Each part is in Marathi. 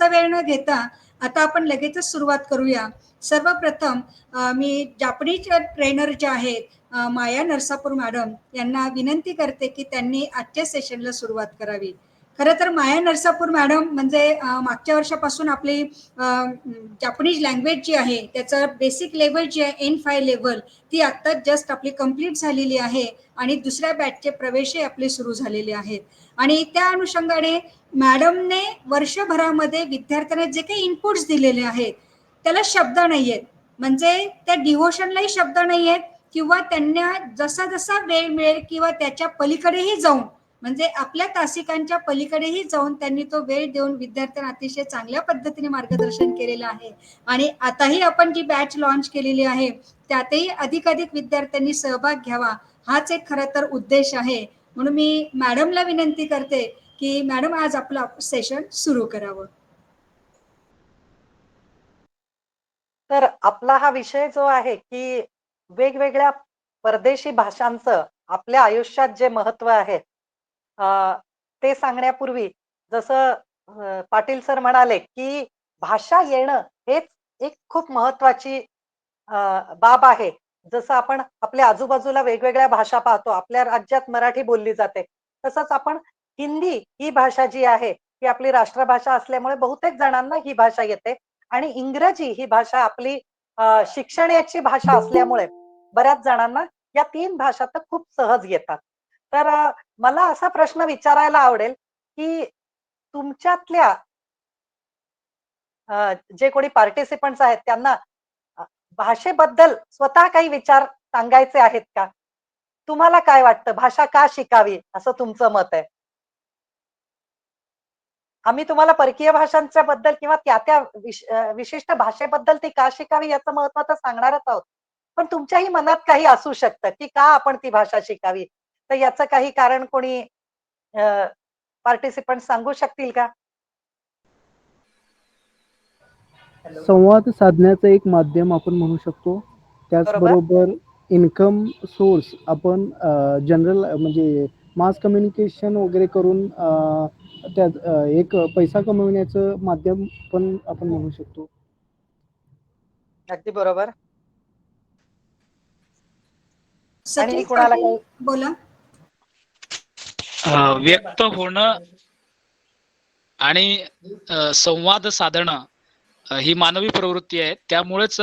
वेळ न घेता आता आपण लगेचच सुरुवात करूया. सर्वप्रथम मी जापनीज ट्रेनर जे आहेत माया नरसापूर मॅडम यांना विनंती करते की त्यांनी आजच्या सेशनला सुरुवात करावी. खरं तर माया नरसापूर मॅडम म्हणजे मागच्या वर्षापासून आपली जापनीज लँग्वेज जी आहे त्याचं बेसिक लेवल जी आहे N5 लेवल ती आत्ताच जस्ट आपली कंप्लीट झालेली आहे आणि दुसऱ्या बॅचचे प्रवेशही आपले सुरू झालेले आहेत. आणि त्या अनुषंगाने मॅडमने वर्षभरामध्ये विद्यार्थ्यांना जे काही इनपुट्स दिलेले आहेत त्याला शब्द नाही आहेत, म्हणजे त्या डिव्होशनलाही शब्द नाही आहेत किंवा त्यांना जसा जसा वेळ मिळेल किंवा त्याच्या पलीकडेही जाऊन म्हणजे आपल्या तासिकांच्या पलीकडेही जाऊन त्यांनी तो वेळ देऊन विद्यार्थ्यांना अतिशय चांगल्या पद्धतीने मार्गदर्शन केलेलं आहे. आणि आताही आपण जी बॅच लॉन्च केलेली आहे त्यातही अधिकाधिक विद्यार्थ्यांनी सहभाग घ्यावा हाच एक खरं तर उद्देश आहे. म्हणून मी मॅडमला विनंती करते की मॅडम आज आपलं सेशन सुरू करावं. तर आपला हा विषय जो आहे की वेगवेगळ्या परदेशी भाषांचं आपल्या आयुष्यात जे महत्व आहे ते सांगण्यापूर्वी जसं पाटील सर म्हणाले की भाषा येणं हेच एक खूप महत्वाची बाब आहे. जसं आपण आपल्या आजूबाजूला वेगवेगळ्या भाषा पाहतो, आपल्या राज्यात मराठी बोलली जाते, तसंच आपण हिंदी ही भाषा जी आहे ती आपली राष्ट्रभाषा असल्यामुळे बहुतेक जणांना ही भाषा येते आणि इंग्रजी ही भाषा आपली शिक्षणाची भाषा असल्यामुळे बऱ्याच जणांना या 3 भाषा तर खूप सहज येतात. तर मला असा प्रश्न विचारायला आवडेल की तुमच्यातल्या जे कोणी पार्टिसिपंट्स आहेत त्यांना भाषेबद्दल स्वतः काही विचार सांगायचे आहेत का? तुम्हाला काय वाटतं भाषा का शिकावी असं तुमचं मत आहे? आम्ही तुम्हाला परकीय भाषांच्या बद्दल किंवा त्या विशिष्ट भाषेबद्दल ती का शिकावी याचं महत्त्व तर सांगणारच आहोत. पण तुमच्याही मनात काही असू शकतं की का आपण ती भाषा शिकावी? तर याचं काही कारण कोणी पार्टिसिपंट सांगू शकतील का? संवाद साधण्याचं एक माध्यम आपण म्हणू शकतो. त्याचबरोबर इन्कम सोर्स आपण जनरल म्हणजे मास कम्युनिकेशन वगैरे करून त्यात एक पैसा कमवण्याचं माध्यम पण आपण म्हणू शकतो. अगदी बरोबर. सचिन पाटील बोला. व्यक्त होणं आणि संवाद साधणं ही मानवी प्रवृत्ती आहे. त्यामुळेच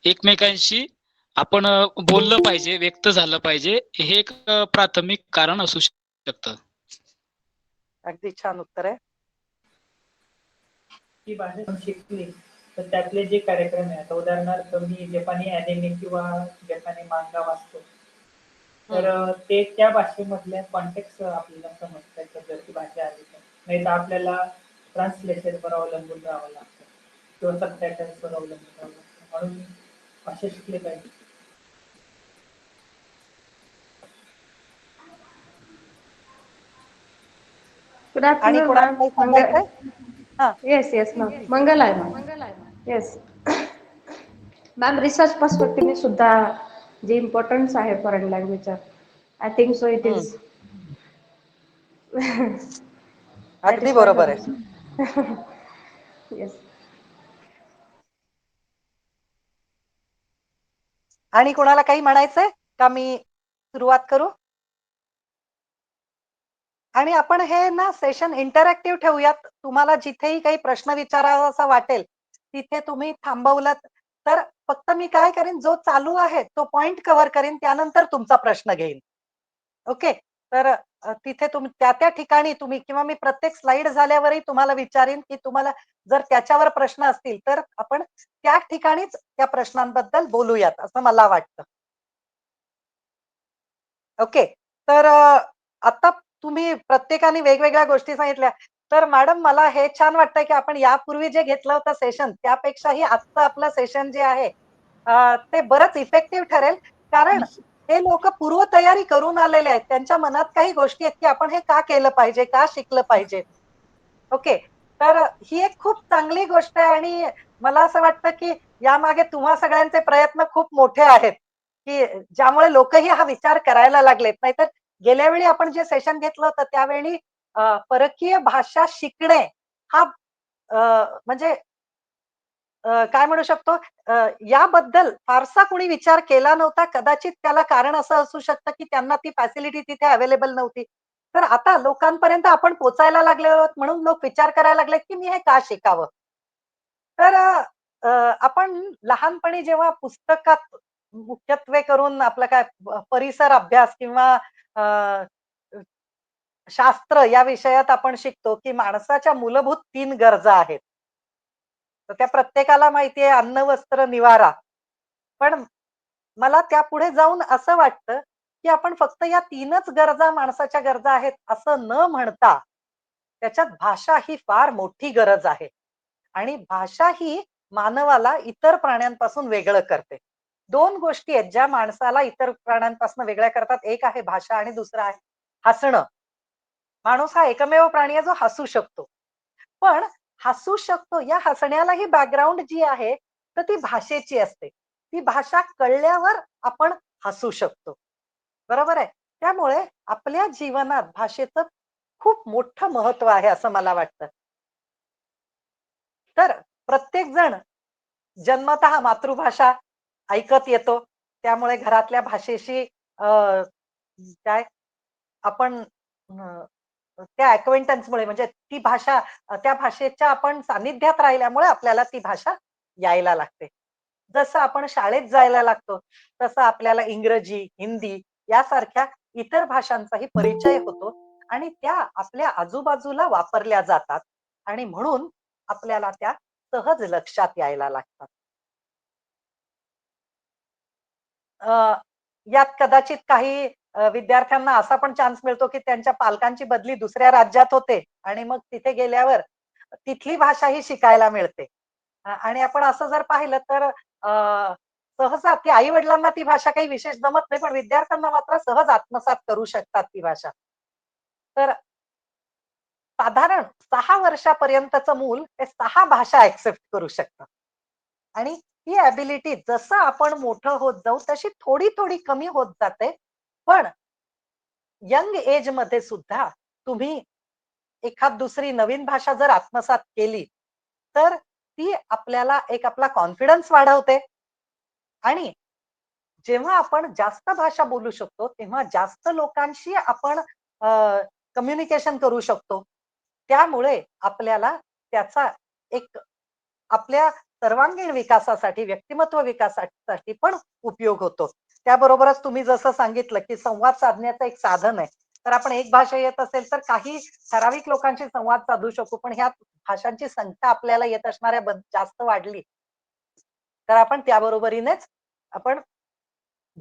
एकमेकांशी आपण बोललं पाहिजे, व्यक्त झालं पाहिजे, हे एक प्राथमिक कारण असू शकतं. अगदी छान उत्तर आहे. ती भाषा शिकली तर त्यातले जे कार्यक्रम आहे, आता उदाहरणार्थ मी जपानी अॅनिमे किंवा जपानी मांगा वाचतो, तर ते त्या भाषेमधल्या कॉन्टेक्स्ट आपल्याला समजतात जर ती भाषा आली तर. नाही तर आपल्याला ट्रान्सलेशनवर अवलंबून राहावं लागतं किंवा सबटायटल्सवर अवलंबून राहावं लागतं. म्हणून भाषा शिकली पाहिजे. Good afternoon, ma'am. Yes, ma'am. Mangalai, ma'am. Yes. Ma'am, research perspective ने सुद्धा जे इम्पॉर्टन्स आहे फॉरेन लँग्वेजचा, I think so it is. अगदी बरोबर आहे. येस. आणि कोणाला काही म्हणायचंय का मी सुरुवात करू? आणि आपण हे ना सेशन इंटरॅक्टिव्ह ठेवूयात. तुम्हाला जिथेही काही प्रश्न विचारावासा वाटेल तिथे तुम्ही थांबवलात तर फक्त मी काय करेन, जो चालू आहे तो पॉइंट कव्हर करेन, त्यानंतर तुमचा प्रश्न घेईन. ओके. तर तिथे तुम्ही त्या ठिकाणी तुम्ही किंवा मी प्रत्येक स्लाइड झाल्यावरही तुम्हाला विचारेन की तुम्हाला जर त्याच्यावर प्रश्न असतील तर आपण त्या ठिकाणीच त्या प्रश्नांबद्दल बोलूयात असं मला वाटतं. ओके. तर आता तुम्ही प्रत्येकाने वेगवेगळ्या गोष्टी सांगितल्या. तर मॅडम मला हे छान वाटतंय की आपण यापूर्वी जे घेतलं होतं सेशन त्यापेक्षाही आजचं आपलं सेशन जे आहे ते बरंच इफेक्टिव्ह ठरेल. कारण हे लोक पूर्वतयारी करून आलेले आहेत. त्यांच्या मनात काही गोष्टी आहेत की आपण हे का केलं पाहिजे, का शिकलं पाहिजे. ओके. तर ही एक खूप चांगली गोष्ट आहे आणि मला असं वाटतं की यामागे तुम्हा सगळ्यांचे प्रयत्न खूप मोठे आहेत की ज्यामुळे लोकही हा विचार करायला लागलेत. नाहीतर गेल्या वेळी आपण जे सेशन घेतलं होतं त्यावेळी परकीय भाषा शिकणे हा म्हणजे काय म्हणू शकतो, याबद्दल फारसा कोणी विचार केला नव्हता. कदाचित त्याला कारण असं असू शकतं, की त्यांना ती फॅसिलिटी तिथे अवेलेबल नव्हती. तर आता लोकांपर्यंत आपण पोहोचायला लागलो आहोत, म्हणून लोक विचार करायला लागलेत, की मी हे का शिकावं? तर आपण लहानपणी जेव्हा पुस्तकात मुख्यत्वे करून आपला काय परिसर अभ्यास किंवा अ, शास्त्र या विषयात आपण शिकतो, की माणसाच्या मूलभूत 3 गरजा आहेत. तर त्या प्रत्येकाला माहिती आहे अन्न, वस्त्र, निवारा. पण मला त्यापुढे जाऊन असं वाटतं, की आपण फक्त या 3च गरजा माणसाच्या गरजा आहेत असं न म्हणता, त्याच्यात भाषा ही फार मोठी गरज आहे. आणि भाषा ही मानवाला इतर प्राण्यांपासून वेगळं करते. 2 गोष्टी आहेत ज्या माणसाला इतर प्राण्यांपासून वेगळ्या करतात. एक आहे भाषा आणि दुसरं आहे हसणं. माणूस हा एकमेव प्राणी आहे जो हसू शकतो. पण हसू शकतो या हसण्यालाही बॅकग्राऊंड जी आहे, तर ती भाषेची असते. ती भाषा कळल्यावर आपण हसू शकतो. बरोबर आहे. त्यामुळे आपल्या जीवनात भाषेचं खूप मोठं महत्व आहे असं मला वाटतं. तर प्रत्येक जण जन्मतः मातृभाषा ऐकत येतो. त्यामुळे घरातल्या भाषेशी काय आपण त्या अक्वेंटन्समुळे म्हणजे ती भाषा त्या भाषेच्या आपण सानिध्यात राहिल्यामुळे आपल्याला ती भाषा यायला लागते. जसं आपण शाळेत जायला लागतो, तसं आपल्याला इंग्रजी, हिंदी यासारख्या इतर भाषांचाही परिचय होतो आणि त्या आपल्या आजूबाजूला वापरल्या जातात आणि म्हणून आपल्याला त्या सहज लक्षात यायला लागतात. अ, यात कदाचित काही विद्यार्थ्यांना असा पण चान्स मिळतो, की त्यांच्या पालकांची बदली दुसऱ्या राज्यात होते आणि मग तिथे गेल्यावर तिथली भाषा ही शिकायला मिळते. आणि आपण असं जर पाहिलं तर सहसा ती आई-वडिलांना ती भाषा काही विशेष जमत नाही, पण विद्यार्थ्यांना मात्र सहज आत्मसात करू शकतात ती भाषा. तर साधारण 6 वर्षापर्यंतचं मूल हे 6 भाषा एक्सेप्ट करू शकतं. आणि ही एबिलिटी जसं आपण मोठं होत जाऊ, तशी थोडी-थोडी कमी होत जाते. पण यंग एजमध्ये सुद्धा तुम्ही एखाद दुसरी नवीन भाषा जर आत्मसात केली, तर ती आपल्याला एक आपला कॉन्फिडन्स वाढवते आणि जेव्हा आपण जास्त भाषा बोलू शकतो, तेव्हा जास्त लोकांशी आपण कम्युनिकेशन करू शकतो. त्यामुळे आपल्याला त्याचा एक आपल्या सर्वांगीण विकासासाठी, व्यक्तिमत्व विकासासाठी पण उपयोग होतो. त्याबरोबरच तुम्ही जसं सांगितलं, की संवाद साधण्याचं एक साधन आहे. तर आपण एक भाषा येत असेल, तर काही ठराविक लोकांशी संवाद साधू शकू. पण ह्या भाषांची संख्या आपल्याला येत असणाऱ्या जास्त वाढली, तर आपण त्याबरोबरीनेच आपण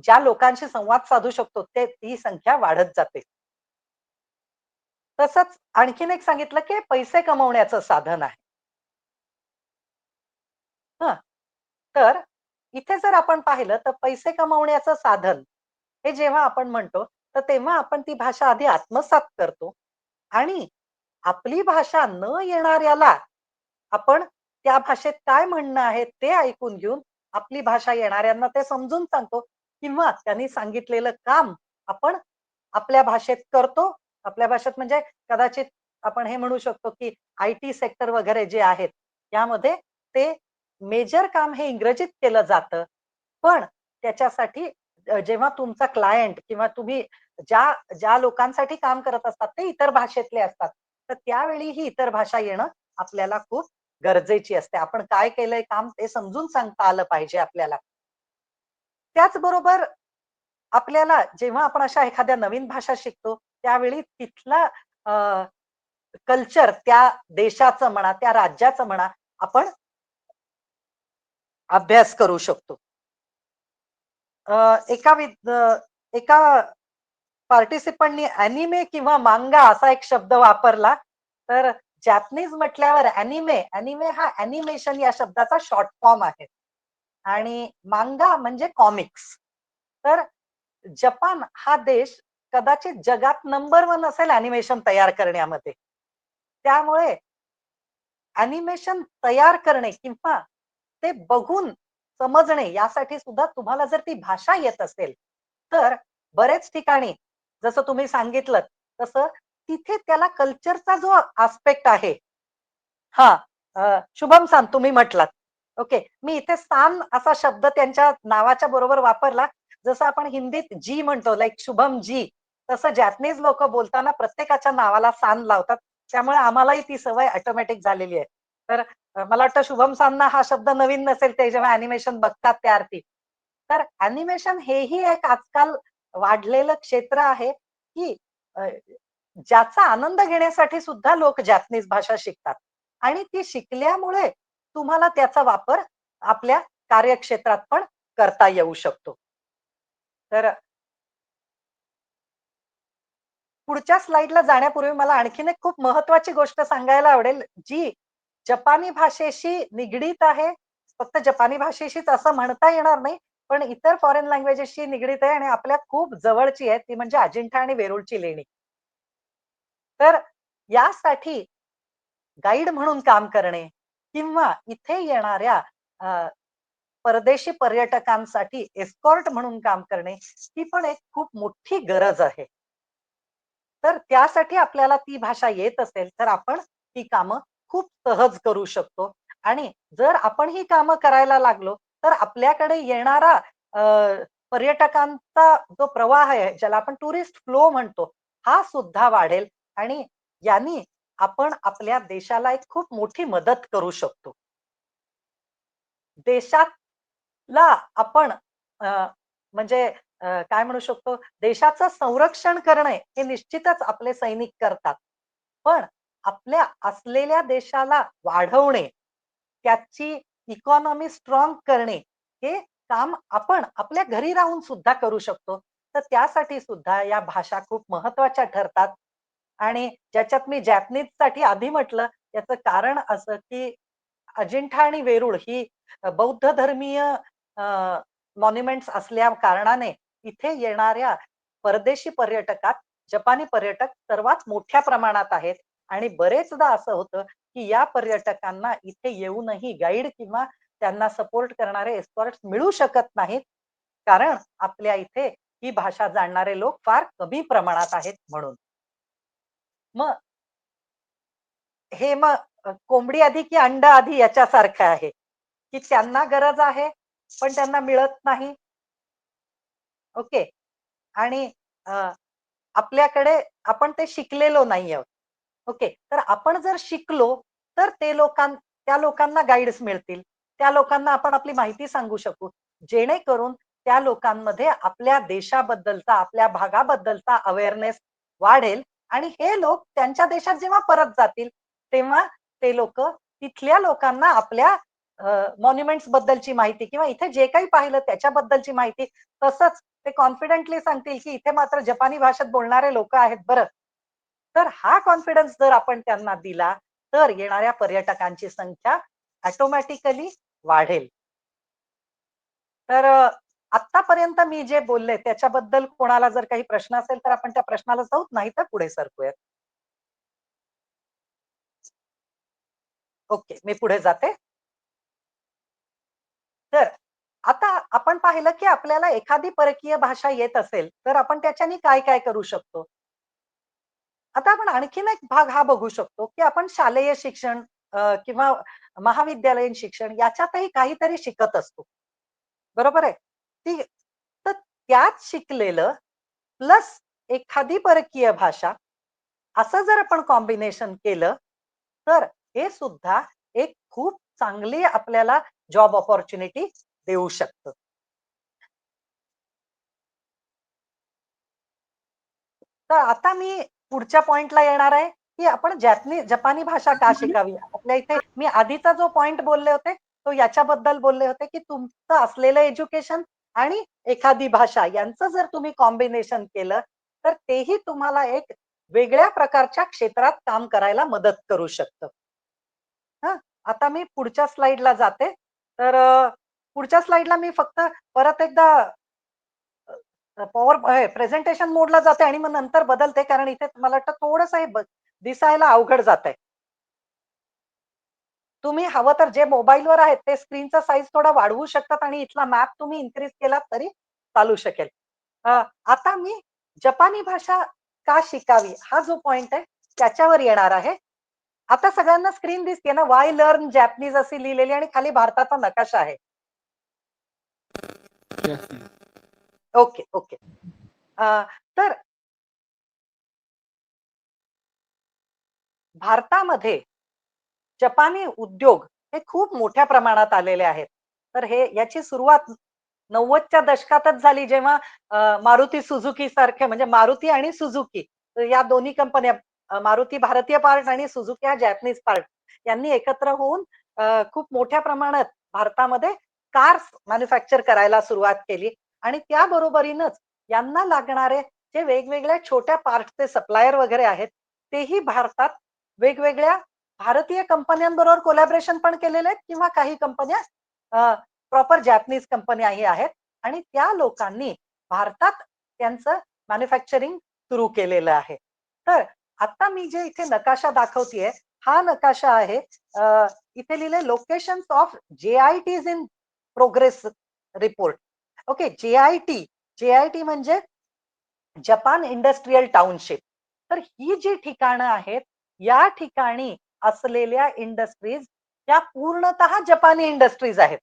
ज्या लोकांशी संवाद साधू शकतो, ती संख्या वाढत जाते. तसंच आणखीन एक सांगितलं, की पैसे कमवण्याचं साधन आहे. हं. तर इथे जर आपण पाहिलं तर पैसे कमवण्याचं साधन, हे जेव्हा आपण म्हणतो, तर तेव्हा आपण ती भाषा आधी आत्मसात करतो आणि आपली भाषा न येणाऱ्याला आपण त्या भाषेत काय म्हणणं आहे ते ऐकून घेऊन आपली भाषा येणाऱ्यांना ते समजून सांगतो किंवा त्यांनी सांगितलेलं काम आपण आपल्या भाषेत करतो. आपल्या भाषेत म्हणजे कदाचित आपण हे म्हणू शकतो, की आय-टी सेक्टर वगैरे जे आहेत, यामध्ये ते मेजर काम हे इंग्रजीत केलं जातं. पण त्याच्यासाठी जेव्हा तुमचा क्लायंट किंवा तुम्ही ज्या ज्या लोकांसाठी काम करत असतात, ते इतर भाषेतले असतात. तर त्यावेळी ही इतर भाषा येणं आपल्याला खूप गरजेची असते. आपण काय केलंय काम ते समजून सांगता आलं पाहिजे आपल्याला. त्याचबरोबर आपल्याला जेव्हा आपण अशा एखाद्या नवीन भाषा शिकतो, त्यावेळी तिथला कल्चर त्या देशाचं म्हणा, त्या राज्याचं म्हणा, आपण अभ्यास करू शकतो. अ, एका पार्टिसिपंटनी अॅनिमे किंवा मांगा असा एक शब्द वापरला. तर जॅपनीज म्हटल्यावर अॅनिमे हा अॅनिमेशन या शब्दाचा शॉर्ट फॉर्म आहे. आणि मांगा म्हणजे कॉमिक्स. तर जपान हा देश कदाचित जगात नंबर 1 असेल अॅनिमेशन तयार करण्यामध्ये. त्यामुळे अॅनिमेशन तयार करणे किंवा ते बघून समजणे यासाठी सुद्धा तुम्हाला जर ती भाषा येत असेल, तर बरेच ठिकाणी जसं तुम्ही सांगितलंत, तसं तिथे त्याला कल्चरचा जो आस्पेक्ट आहे हां, शुभम सान तुम्ही म्हटलात. ओके. मी इथे सान असा शब्द त्यांच्या नावाच्या बरोबर वापरला. जसं आपण हिंदीत जी म्हणतो लाइक शुभम जी, तसं जॅपनीज लोकं बोलताना प्रत्येकाच्या नावाला सान लावतात. त्यामुळे आम्हालाही ती सवय ऑटोमॅटिक झालेली आहे. तर मला वाटतं शुभम सानना हा शब्द नवीन नसेल, ते जेव्हा अॅनिमेशन बघतात त्या अर्थी. तर अॅनिमेशन हेही एक आजकाल वाढलेलं क्षेत्र आहे, की ज्याचा आनंद घेण्यासाठी सुद्धा लोक जॅपनीज भाषा शिकतात आणि ती शिकल्यामुळे तुम्हाला त्याचा वापर आपल्या कार्यक्षेत्रात पण करता येऊ शकतो. तर पुढच्या स्लाइडला जाण्यापूर्वी मला आणखीन एक खूप महत्त्वाची गोष्ट सांगायला आवडेल, जी जपानी भाषेशी निगडीत आहे. फक्त जपानी भाषेशीच असं म्हणता येणार नाही, पण इतर फॉरेन लँग्वेजेसशी निगडीत आहे आणि आपल्या खूप जवळची आहे. ती म्हणजे अजिंठा आणि वेरूळची लेणी. तर यासाठी गाईड म्हणून काम करणे किंवा इथे येणाऱ्या परदेशी पर्यटकांसाठी एस्कॉर्ट म्हणून काम करणे, ही पण एक खूप मोठी गरज आहे. तर त्यासाठी आपल्याला ती भाषा येत असेल, तर आपण ती कामं खूप सहज करू शकतो आणि जर आपण ही कामं करायला लागलो, तर आपल्याकडे येणारा पर्यटकांचा जो प्रवाह आहे, ज्याला आपण टुरिस्ट फ्लो म्हणतो, हा सुद्धा वाढेल आणि यांनी आपण आपल्या देशाला एक खूप मोठी मदत करू शकतो. देशाला आपण म्हणजे काय म्हणू शकतो, देशाचं संरक्षण करणे हे निश्चितच आपले सैनिक करतात. पण आपल्या असलेल्या देशाला वाढवणे, त्याची इकॉनॉमी स्ट्रॉंग करणे, हे काम आपण आपल्या घरी राहून सुद्धा करू शकतो. तर त्यासाठी सुद्धा या भाषा खूप महत्त्वाच्या ठरतात. आणि ज्याच्यात मी जॅपनीजसाठी आधी म्हटलं, याचं कारण असं की अजिंठा आणि वेरूळ ही बौद्ध धर्मीय मॉन्युमेंट्स असल्या कारणाने इथे येणाऱ्या परदेशी पर्यटकात जपानी पर्यटक सर्वात मोठ्या प्रमाणात आहेत आणि बरेचदा असं होतं की या पर्यटकांना इथे येऊनही गाईड किंवा त्यांना सपोर्ट करणारे एस्कॉर्ट्स मिळू शकत नाहीत. कारण आपल्या इथे ही भाषा जाणणारे लोक फार कमी प्रमाणात आहेत म्हणून. मग हे कोंबडी आधी की अंड आधी याच्यासारखं आहे, की त्यांना गरज आहे, पण त्यांना मिळत नाही. ओके. आणि आपल्याकडे आपण ते शिकलेलो नाही आहोत. ओके. तर आपण जर शिकलो, तर त्या लोकांना गाईड्स मिळतील. त्या लोकांना आपण आपली माहिती सांगू शकू. जेणेकरून त्या लोकांमध्ये आपल्या देशाबद्दलचा, आपल्या भागाबद्दलचा अवेअरनेस वाढेल आणि हे लोक त्यांच्या देशात जेव्हा परत जातील, तेव्हा ते लोकं तिथल्या लोकांना आपल्या मॉन्युमेंट्स बद्दलची माहिती किंवा इथे जे काही पाहिलं त्याच्याबद्दलची माहिती तसंच ते कॉन्फिडेंटली सांगतील, की इथे मात्र जपानी भाषेत बोलणारे लोकं आहेत बरं. तर हा कॉन्फिडन्स जर आपण त्यांना दिला, तर येणाऱ्या पर्यटकांची संख्या ऑटोमॅटिकली वाढेल. तर आत्तापर्यंत मी जे बोलले त्याच्याबद्दल कोणाला जर काही प्रश्न असेल, तर आपण त्या प्रश्नाला जाऊ, नाहीतर पुढे सरकूयात. ओके, मी पुढे जाते. तर आता आपण पाहिलं, की आपल्याला एखादी परकीय भाषा येत असेल, तर आपण त्याच्याने काय-काय करू शकतो? आता आपण आणखीन एक भाग हा बघू शकतो, की आपण शालेय शिक्षण किंवा महाविद्यालयीन शिक्षण याच्यातही काहीतरी शिकत असतो. बरोबर आहे? तर त्यात शिकलेलं प्लस एखादी परकीय भाषा असं जर आपण कॉम्बिनेशन केलं, तर हे सुद्धा एक खूप चांगली आपल्याला जॉब अपॉर्च्युनिटी देऊ शकतं. तर आता मी पुढच्या पॉइंटला येणार आहे, की आपण जपानी भाषा का शिकावी? आपल्या इथे मी आधीचा जो पॉइंट बोलले होते, तो याच्याबद्दल बोलले होते, की तुमचं असलेलं एज्युकेशन आणि एखादी भाषा यांचं जर तुम्ही कॉम्बिनेशन केलं, तर तेही तुम्हाला एक वेगळ्या प्रकारच्या क्षेत्रात काम करायला मदत करू शकतं. हं, आता मी पुढच्या स्लाइडला जाते. तर पुढच्या स्लाइडला मी फक्त परत एकदा प्रेझेंटेशन मोडला जाते आणि मग नंतर बदलते कारण इथे मला वाटतं थोडंसं हे दिसायला अवघड जातंय. तुम्ही हवं तर जे मोबाईलवर आहेत ते स्क्रीनचा साईज थोडा वाढवू शकतात आणि इथला मॅप तुम्ही इन्क्रीज केलात तरी चालू शकेल. आता मी जपानी भाषा का शिकावी हा जो पॉइंट आहे त्याच्यावर येणार आहे. आता सगळ्यांना स्क्रीन दिसते ना, वाय लर्न जॅपनीज अशी लिहिलेली आणि खाली भारताचा नकाशा आहे. Okay okay. तर भारतामध्ये जपानी उद्योग हे खूप मोठ्या प्रमाणात आलेले आहेत. तर याची सुरुवात 90च्या दशकातच झाली, जेव्हा मारुती सुझुकी सारखे, म्हणजे मारुती आणि सुझुकी या दोन्ही कंपन्या, मारुती भारतीय पार्ट आणि सुझुकी हा जॅपनीज पार्ट, यांनी एकत्र होऊन खूप मोठ्या प्रमाणात भारतामध्ये कार्स मॅन्युफॅक्चर करायला सुरुवात केली. आणि त्या बरोबरीनच यांना लागणारे जे वेगवेगळ्या छोट्या पार्टचे सप्लायर वगैरे आहेत, तेही भारतात वेगवेगळ्या भारतीय कंपन्यांबरोबर कोलॅबरेशन पण केलेले आहेत, किंवा काही कंपन्या प्रॉपर जॅपनीज कंपन्याही आहेत, आणि त्या लोकांनी भारतात त्यांचं मॅन्युफॅक्चरिंग सुरू केलेलं आहे. तर आता मी जे इथे नकाशा दाखवतेय, हा नकाशा आहे, इथे लिहिले locations of JITs in progress report. Okay, JIT म्हणजे जपान इंडस्ट्रियल टाउनशिप. तर ही जी ठिकाणं आहेत, या ठिकाणी असलेल्या इंडस्ट्रीज त्या पूर्णतः जपानी इंडस्ट्रीज आहेत,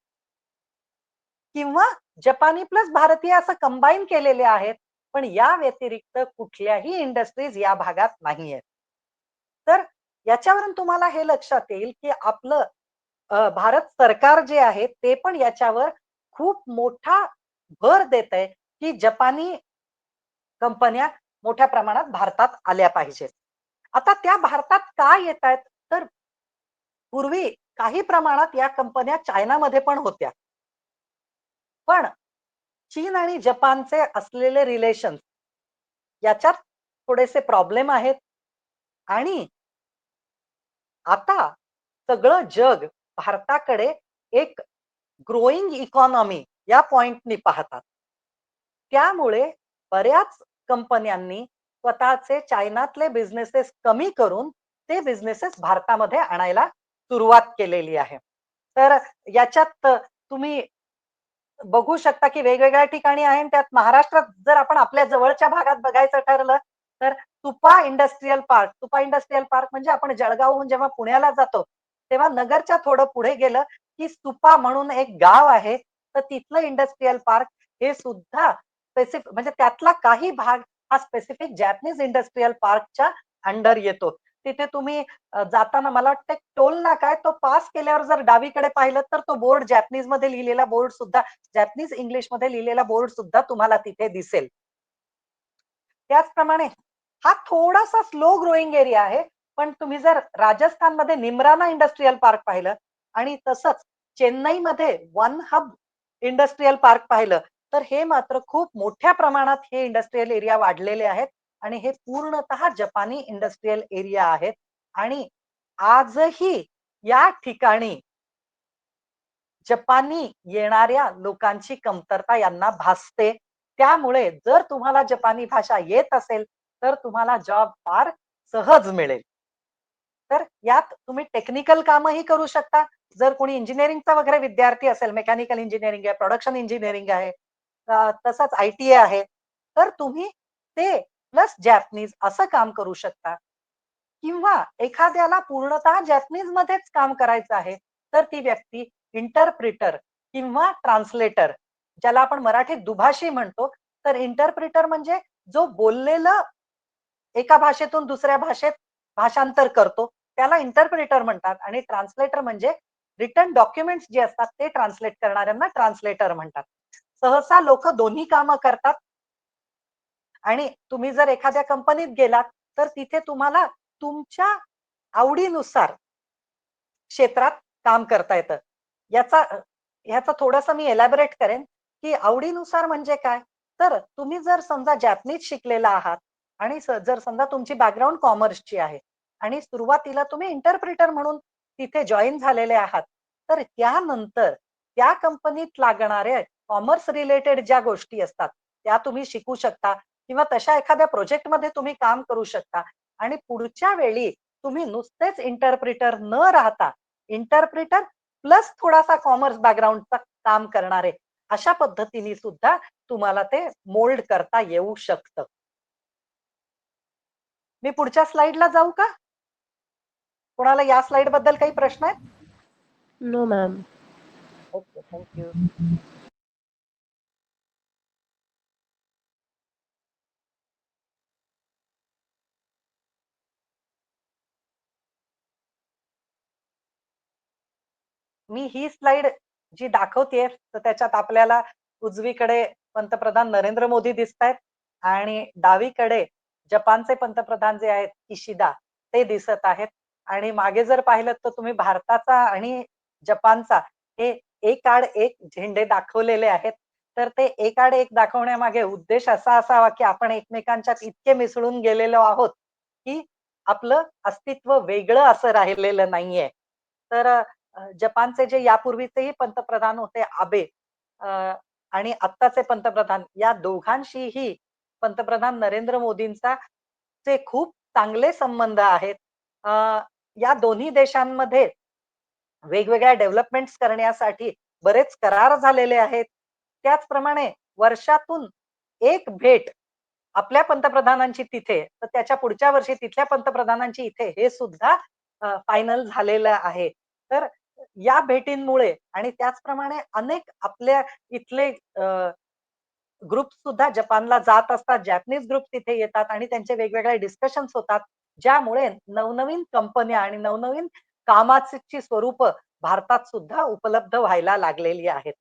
किंवा जपानी प्लस भारतीय असं कंबाईन केलेले आहेत. पण या व्यतिरिक्त कुठल्याही इंडस्ट्रीज या भागात नाही आहेत. तर याच्यावरून तुम्हाला हे लक्षात येईल की आपलं भारत सरकार जे आहे ते पण याच्यावर खूप मोठा भर देत आहे की जपानी कंपन्या मोठ्या प्रमाणात भारतात आल्या पाहिजेत. आता त्या भारतात का येत आहेत, तर पूर्वी काही प्रमाणात या कंपन्या चायनामध्ये पण होत्या. पण चीन आणि जपानचे असलेले रिलेशन याच्यात थोडेसे प्रॉब्लेम आहेत. आणि आता सगळं जग भारताकडे एक ग्रोईंग इकॉनॉमी या पॉइंटनी पाहतात. त्यामुळे बऱ्याच कंपन्यांनी स्वतःचे चायनातले बिझनेसेस कमी करून ते बिझनेसेस भारतामध्ये आणायला सुरुवात केलेली आहे. तर याच्यात तुम्ही बघू शकता की वेगवेगळ्या ठिकाणी आहे. त्यात महाराष्ट्रात जर आपण आपल्या जवळच्या भागात बघायचं ठरलं तर तुपा इंडस्ट्रियल पार्क म्हणजे आपण जळगावहून जेव्हा पुण्याला जातो तेव्हा नगरच्या थोडं पुढे गेलं की सुपा म्हणून एक गाव आहे. तर तिथलं इंडस्ट्रियल पार्क हे सुद्धा स्पेसिफिक, म्हणजे त्यातला काही भाग हा स्पेसिफिक जॅपनीज इंडस्ट्रियल पार्कच्या अंडर येतो. तिथे तुम्ही जाताना मला वाटतं टोल नाका आहे, तो पास केल्यावर जर डावीकडे पाहिलं तर तो बोर्ड जॅपनीज मध्ये लिहिलेला बोर्ड सुद्धा, जॅपनीज इंग्लिश मध्ये लिहिलेला बोर्ड सुद्धा तुम्हाला तिथे दिसेल. त्याचप्रमाणे हा थोडासा स्लो ग्रोईंग एरिया आहे. पण तुम्ही जर राजस्थानमध्ये निमराना इंडस्ट्रियल पार्क पाहिलं आणि तसंच चेन्नईमध्ये वन हब इंडस्ट्रियल पार्क पाहिलं तर हे मात्र खूप मोठ्या प्रमाणात हे इंडस्ट्रियल एरिया वाढलेले आहेत आणि हे पूर्णतः जपानी इंडस्ट्रियल एरिया आहेत. आणि आजही या ठिकाणी जपानी येणाऱ्या लोकांची कमतरता यांना भासते. त्यामुळे जर तुम्हाला जपानी भाषा येत असेल तर तुम्हाला जॉब फार सहज मिळेल. तर यात तुम्ही टेक्निकल कामही करू शकता. जर कोणी इंजिनिअरिंगचा वगैरे विद्यार्थी असेल, मेकॅनिकल इंजिनिअरिंग आहे, प्रोडक्शन इंजिनिअरिंग आहे, तसंच ITA आहे, तर तुम्ही ते प्लस जॅपनीज असं काम करू शकता. किंवा एखाद्याला पूर्णतः जॅपनीज मध्येच काम करायचं आहे तर ती व्यक्ती इंटरप्रिटर किंवा ट्रान्सलेटर, ज्याला आपण मराठीत दुभाषी म्हणतो, तर इंटरप्रिटर म्हणजे जो बोललेलं एका भाषेतून दुसऱ्या भाषेत भाषांतर करतो त्याला इंटरप्रिटर म्हणतात. आणि ट्रान्सलेटर म्हणजे रिटन डॉक्युमेंट्स जे असतात ते ट्रान्सलेट करणाऱ्यांना ट्रान्सलेटर म्हणतात. सहसा लोक दोन्ही कामं करतात. आणि तुम्ही जर एखाद्या कंपनीत गेलात तर तिथे तुम्हाला तुमच्या आवडीनुसार क्षेत्रात काम करता येतं. ह्याचा थोडासा मी एलॅबोरेट करेन की आवडीनुसार म्हणजे काय, तर तुम्ही जर समजा जॅपनीज शिकलेला आहात आणि जर समजा तुमची बॅकग्राऊंड कॉमर्सची आहे आणि सुरुवातीला तुम्ही इंटरप्रिटर म्हणून तिथे जॉईन झालेले आहात, तर त्यानंतर त्या कंपनीत लागणारे कॉमर्स रिलेटेड ज्या गोष्टी असतात त्या तुम्ही शिकू शकता किंवा तशा एखाद्या प्रोजेक्टमध्ये तुम्ही काम करू शकता. आणि पुढच्या वेळी तुम्ही नुसतेच इंटरप्रिटर न राहता इंटरप्रिटर प्लस थोडासा कॉमर्स बॅकग्राऊंडचा काम करणारे अशा पद्धतीने सुद्धा तुम्हाला ते मोल्ड करता येऊ शकतं. मी पुढच्या स्लाइडला जाऊ का? कोणाला या स्लाइड बद्दल काही प्रश्न आहेत? No ma'am. Okay, thank you. मी ही स्लाइड जी दाखवतेय तर त्याच्यात आपल्याला उजवीकडे पंतप्रधान नरेंद्र मोदी दिसतायत आणि डावीकडे जपानचे पंतप्रधान जे आहेत किशिदा ते दिसत आहेत. आणि मागे जर पाहिलं तर तुम्ही भारताचा आणि जपानचा हे एक आड एक झेंडे दाखवलेले आहेत. तर ते एक आड एक दाखवण्यामागे उद्देश असा असावा की आपण एकमेकांच्यात इतके मिसळून गेलेलो आहोत की आपलं अस्तित्व वेगळं असं राहिलेलं नाहीये. तर जपानचे जे यापूर्वीचेही पंतप्रधान होते आबे आणि आत्ताचे पंतप्रधान या दोघांशीही पंतप्रधान नरेंद्र मोदींचा चे खूप चांगले संबंध आहेत. या दोन्ही देशांमध्ये वेगवेगळ्या डेव्हलपमेंट्स करण्यासाठी बरेच करार झालेले आहेत. त्याचप्रमाणे वर्षातून एक भेट आपल्या पंतप्रधानांची तिथे तर त्याच्या पुढच्या वर्षी तिथल्या पंतप्रधानांची इथे हे सुद्धा फायनल झालेलं आहे. तर या भेटींमुळे आणि त्याचप्रमाणे अनेक आपल्या इथले ग्रुप सुद्धा जपानला जात असतात. जॅपनीज ग्रुप तिथे येतात आणि त्यांचे वेगवेगळे डिस्कशन्स होतात. ज्यामुळे नवनवीन कंपन्या आणि नवनवीन कामाची स्वरूप भारतात सुद्धा उपलब्ध व्हायला लागलेली आहेत.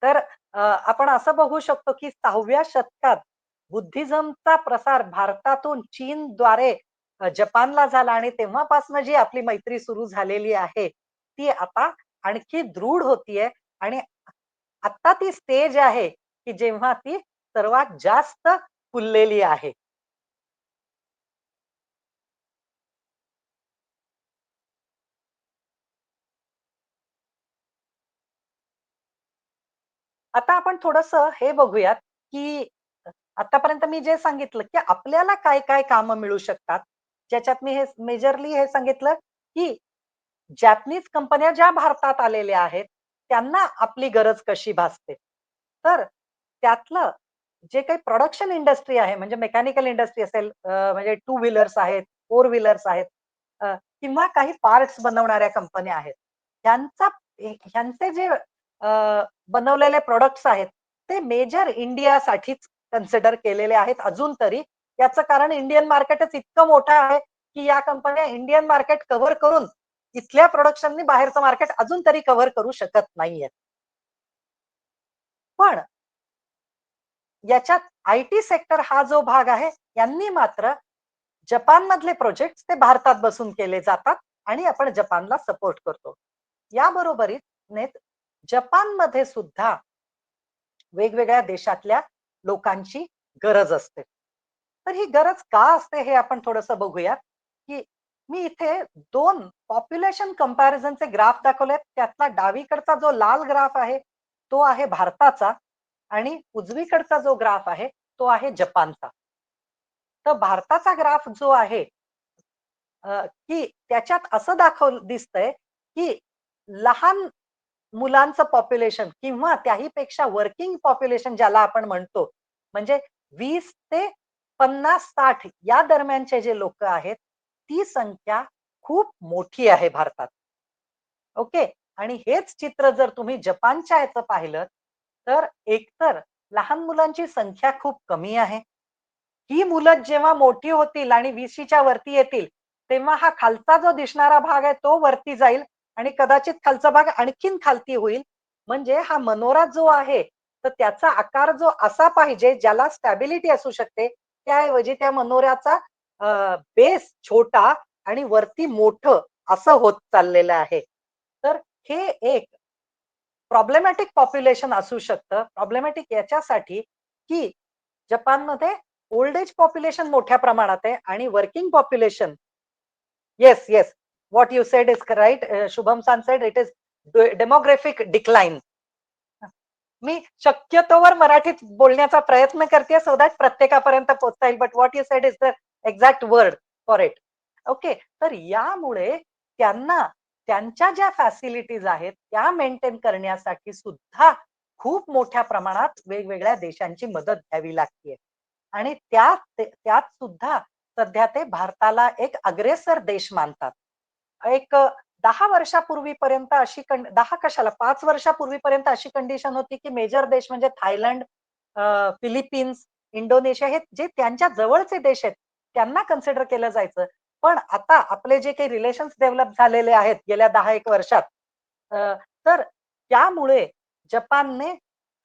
तर आपण असं बघू शकतो की 6व्या शतकात बुद्धिझमचा प्रसार भारतातून चीनद्वारे जपानला झाला आणि तेव्हापासून जी आपली मैत्री सुरू झालेली आहे ती आता आणखी दृढ होतीये आणि आता ती स्टेज आहे की जेव्हा ती सर्वात जास्त फुललेली आहे. आता आपण थोडंसं हे बघूयात की आतापर्यंत मी जे सांगितलं की आपल्याला काय काय कामं मिळू शकतात. ज्याच्यात मी हे मेजरली हे सांगितलं की जॅपनीज कंपन्या ज्या भारतात आलेल्या आहेत त्यांना आपली गरज कशी भासते. तर त्यातलं जे काही प्रोडक्शन इंडस्ट्री आहे म्हणजे मेकॅनिकल इंडस्ट्री असेल म्हणजे टू व्हीलर्स आहेत, फोर व्हीलर्स आहेत किंवा काही पार्ट्स बनवणाऱ्या कंपन्या आहेत. ह्यांचे जे बनवलेले प्रोडक्ट्स आहेत ते मेजर इंडियासाठीच कन्सिडर केलेले आहेत अजून तरी. याचं कारण इंडियन मार्केटच इतकं मोठं आहे की या कंपन्या इंडियन मार्केट कव्हर करून इथल्या प्रोडक्शननी बाहेरचं मार्केट अजून तरी कव्हर करू शकत नाहीये. पण याच्यात आयटी सेक्टर हा जो भाग आहे यांनी मात्र जपानमधले प्रोजेक्ट ते भारतात बसून केले जातात आणि आपण जपानला सपोर्ट करतो. या बरोबरीने जपानमध्ये सुद्धा वेगवेगळ्या देशातल्या लोकांची गरज असते. तर ही गरज का असते हे आपण थोडंसं बघूया की मी इथे 2 पॉप्युलेशन कंपॅरिझनचे ग्राफ दाखवलेत. त्यातला डावीकडचा जो लाल ग्राफ आहे तो आहे भारताचा आणि उजवीकडचा जो ग्राफ आहे तो आहे जपानचा. तर भारताचा ग्राफ जो आहे की त्याच्यात असं दिसतंय की लहान मुलांचं पॉप्युलेशन किंवा त्याहीपेक्षा वर्किंग पॉप्युलेशन ज्याला आपण म्हणतो म्हणजे 20 ते 50-60 या दरम्यानचे जे लोक आहेत ती संख्या खूप मोठी आहे भारतात. ओके. आणि हेच चित्र जर तुम्ही जपानच्या याचं पाहिलं तर एकतर लहान मुलांची संख्या खूप कमी आहे. ही मुलं जेव्हा मोठी होतील आणि 20च्या वरती येतील तेव्हा हा खालचा जो दिसणारा भाग आहे तो वरती जाईल आणि कदाचित खालचा भाग आणखीन खालती होईल. म्हणजे हा मनोरा जो आहे तर त्याचा आकार जो असा पाहिजे ज्याला स्टॅबिलिटी असू शकते त्याऐवजी त्या मनोऱ्याचा बेस छोटा आणि वरती मोठं असं होत चाललेलं आहे. तर हे एक प्रॉब्लेमॅटिक पॉप्युलेशन असू शकतं. प्रॉब्लेमॅटिक याच्यासाठी की जपानमध्ये ओल्ड एज पॉप्युलेशन मोठ्या प्रमाणात आहे आणि working population yes yes what you said is right. Shubham सान said it is demographic decline. मी शक्यतोवर मराठीत बोलण्याचा प्रयत्न करते सो दॅट प्रत्येकापर्यंत पोहोचता येईल. But what you said is the exact word for it. Okay. तर यामुळे त्यांना त्यांच्या ज्या फॅसिलिटीज आहेत त्या मेंटेन करण्यासाठी सुद्धा खूप मोठ्या प्रमाणात वेगवेगळ्या देशांची मदत घ्यावी लागते आणि त्यात सुद्धा सध्या ते भारताला एक अग्रेसर देश मानतात. एक 10 वर्षापूर्वीपर्यंत 10 कशाला 5 वर्षापूर्वीपर्यंत अशी कंडिशन होती, की मेजर देश म्हणजे थायलंड, फिलिपिन्स, इंडोनेशिया हे जे त्यांच्या जवळचे देश आहेत, त्यांना कन्सिडर केलं जायचं. पण आता आपले जे काही रिलेशन्स डेव्हलप झालेले आहेत गेल्या 10-1 वर्षात, तर त्यामुळे जपानने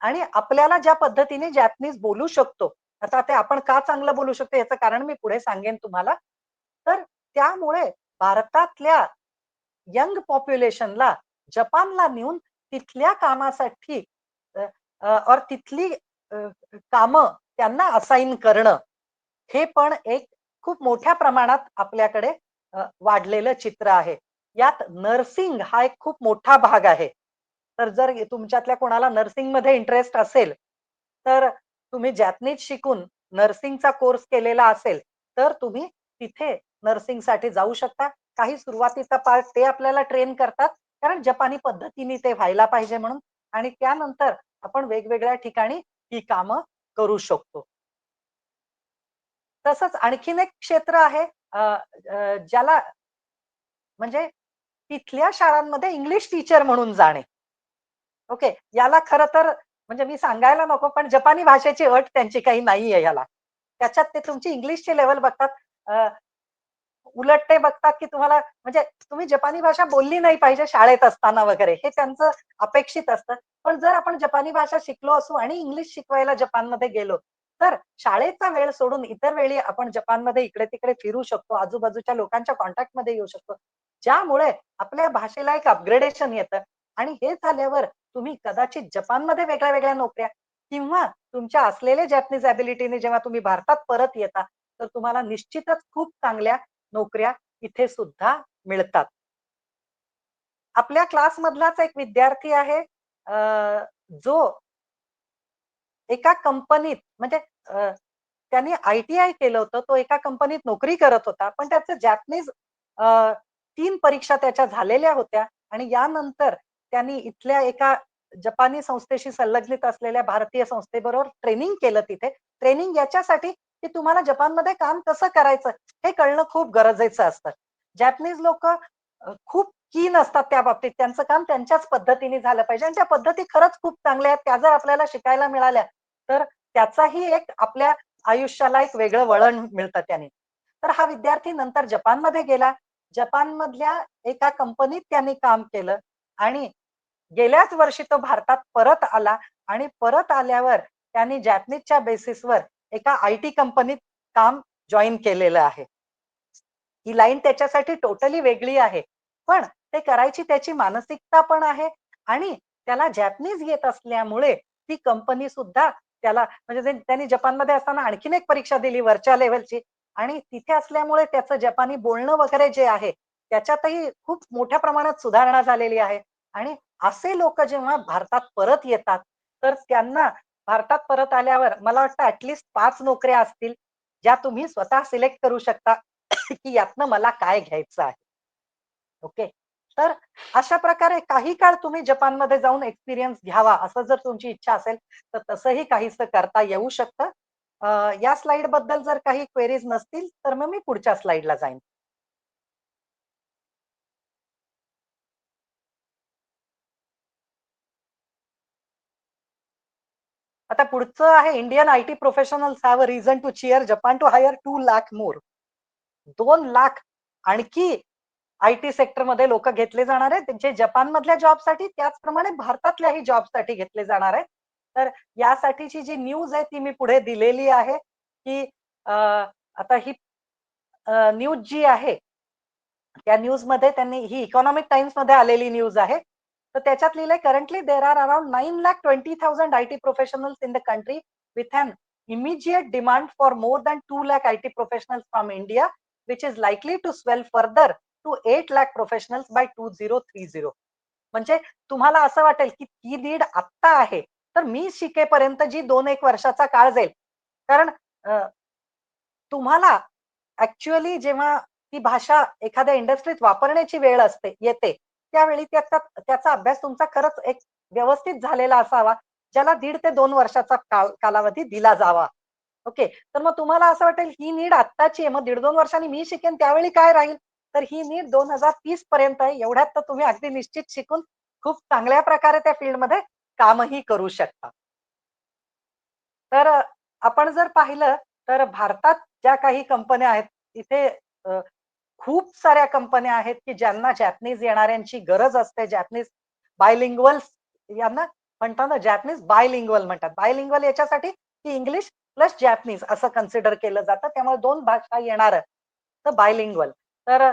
आणि आपल्याला ज्या पद्धतीने जॅपनीज बोलू शकतो, आता ते आपण का चांगलं बोलू शकतो याचं कारण मी पुढे सांगेन तुम्हाला. तर त्यामुळे भारतातल्या यंग पॉप्युलेशनला जपानला नेऊन तिथल्या कामासाठी और तिथली कामं त्यांना असाइन करणं, हे पण एक खूप मोठ्या प्रमाणात आपल्याकडे वाढलेलं चित्र आहे. यात नर्सिंग हा एक खूप मोठा भाग आहे. तर जर तुमच्यातल्या कोणाला नर्सिंगमध्ये इंटरेस्ट असेल, तर तुम्ही जॅपनीज शिकून नर्सिंगचा कोर्स केलेला असेल, तर तुम्ही तिथे नर्सिंगसाठी जाऊ शकता. काही सुरुवातीचा पार्ट ते आपल्याला ट्रेन करतात, कारण जपानी पद्धतीने ते व्हायला पाहिजे म्हणून आणि त्यानंतर आपण वेगवेगळ्या ठिकाणी ही कामं करू शकतो. तसंच आणखीन एक क्षेत्र आहे ज्याला म्हणजे तिथल्या शाळांमध्ये इंग्लिश टीचर म्हणून जाणे. ओके. याला खरं तर म्हणजे मी सांगायला नको, पण जपानी भाषेची अट त्यांची काही नाहीये याला. त्याच्यात ते तुमची इंग्लिशची लेव्हल बघतात. अ, उलट ते बघतात, की तुम्हाला म्हणजे तुम्ही जपानी भाषा बोलली नाही पाहिजे शाळेत असताना वगैरे, हे त्यांचं अपेक्षित असतं. पण जर आपण जपानी भाषा शिकलो असू आणि इंग्लिश शिकवायला जपानमध्ये गेलो, तर शाळेचा वेळ सोडून इतर वेळी आपण जपानमध्ये इकडे-तिकडे फिरू शकतो, आजूबाजूच्या लोकांच्या कॉन्टॅक्टमध्ये येऊ शकतो. ज्यामुळे आपल्या भाषेला एक अपग्रेडेशन येतं आणि हे झाल्यावर तुम्ही कदाचित जपानमध्ये वेगळ्या-वेगळ्या नोकऱ्या किंवा तुमच्या असलेल्या जॅपनीज एबिलिटीने जेव्हा तुम्ही भारतात परत येता, तर तुम्हाला निश्चितच खूप चांगल्या नोकऱ्या इथे सुद्धा मिळतात. आपल्या क्लासमधलाच एक विद्यार्थी आहे जो एका कंपनीत म्हणजे त्यांनी आय-टी-आय केलं होतं. तो एका कंपनीत नोकरी करत होता. पण त्याचं जॅपनीज 3 परीक्षा त्याच्या झालेल्या होत्या आणि यानंतर त्यांनी इथल्या एका जपानी संस्थेशी संलग्नित असलेल्या भारतीय संस्थेबरोबर ट्रेनिंग केलं तिथे. ट्रेनिंग याच्यासाठी, की तुम्हाला जपानमध्ये काम कसं करायचं हे कळणं खूप गरजेचं असतं. जॅपनीज लोकं खूप कीन असतात त्या बाबतीत. त्यांचं काम त्यांच्याच पद्धतीने झालं पाहिजे आणि त्या पद्धती खरंच खूप चांगल्या आहेत. त्या जर आपल्याला शिकायला मिळाल्या, तर त्याचाही एक आपल्या आयुष्याला एक वेगळं वळण मिळतं त्याने. तर हा विद्यार्थी नंतर जपानमध्ये गेला. जपानमधल्या एका कंपनीत त्यांनी काम केलं आणि गेल्याच वर्षी तो भारतात परत आला आणि परत आल्यावर त्यांनी जॅपनीजच्या बेसिसवर एका आय-टी कंपनीत काम जॉइन केलेलं आहे. ही लाईन त्याच्यासाठी टोटली वेगळी आहे. पण ते करायची त्याची मानसिकता पण आहे आणि त्याला जॅपनीज येत असल्यामुळे ती कंपनी सुद्धा त्याला म्हणजे त्यांनी जपानमध्ये असताना आणखीन एक परीक्षा दिली वरच्या लेव्हलची आणि तिथे असल्यामुळे त्याचं जपानी बोलणं वगैरे जे आहे, त्याच्यातही खूप मोठ्या प्रमाणात सुधारणा झालेली आहे आणि असे लोकं जेव्हा भारतात परत येतात, तर त्यांना भारतात परत आल्यावर मला वाटतं ॲट लीस्ट 5 नोकऱ्या असतील, ज्या तुम्ही स्वतः सिलेक्ट करू शकता, की यातनं मला काय घ्यायचं आहे. ओके. तर अशा प्रकारे काही काळ तुम्ही जपानमध्ये जाऊन एक्सपिरियन्स घ्यावा, असं जर तुमची इच्छा असेल, तर तसंही काहीसं करता येऊ शकतं. या स्लाइडबद्दल जर काही क्वेरीज नसतील, तर मग मी पुढच्या स्लाइडला जाईन. आता पुढचं आहे Indian IT professionals have a reason to cheer Japan to hire 2 lakh more. 2 lakh आणखी आय-टी सेक्टरमध्ये लोकं घेतले जाणार आहेत, जे जपानमधल्या जॉबसाठी त्याचप्रमाणे भारतातल्याही जॉबसाठी घेतले जाणार आहेत. तर यासाठीची जी न्यूज आहे ती मी पुढे दिलेली आहे, की आता ही न्यूज जी आहे, त्या न्यूजमध्ये त्यांनी ही इकॉनॉमिक टाइम्समध्ये आलेली न्यूज आहे. तर त्याच्यात लिहिलंय currently there are around 9,20,000 IT professionals in the country with an immediate demand for more than 2 lakh IT professionals from India, which is likely to swell further to 8 lakh professionals by 2030. म्हणजे तुम्हाला असं वाटेल, की ती नीड आत्ता आहे. तर मी शिकेपर्यंत जी 2-1 वर्षाचा काळ जाईल. कारण तुम्हाला ॲक्चुअली जेव्हा ती भाषा एखाद्या इंडस्ट्रीत वापरण्याची वेळ येते, त्यावेळी त्याचा अभ्यास तुमचा खरंच एक व्यवस्थित झालेला असावा, ज्याला 1.5 ते 2 वर्षाचा कालावधी दिला जावा. ओके. तर मग तुम्हाला असं वाटेल ही नीड आत्ताची आहे, मग 1.5-2 वर्षांनी मी शिकेन त्यावेळी काय राहील? तर ही नीड 2030 पर्यंत आहे. एवढ्यात तर तुम्ही अगदी निश्चित शिकून खूप चांगल्या प्रकारे त्या फील्डमध्ये कामही करू शकता. तर आपण जर पाहिलं तर भारतात ज्या काही कंपन्या आहेत, तिथे अ, खूप साऱ्या कंपन्या आहेत, की ज्यांना जॅपनीज येणाऱ्यांची गरज असते. जॅपनीज बायलिंग्वल यांना म्हणतात ना, जॅपनीज बायलिंग्वल म्हणतात. बायलिंग्वल याच्यासाठी की इंग्लिश प्लस जॅपनीज असं कन्सिडर केलं जातं. त्यामुळे 2 भाषा येणारं. तर बायलिंग्वल. तर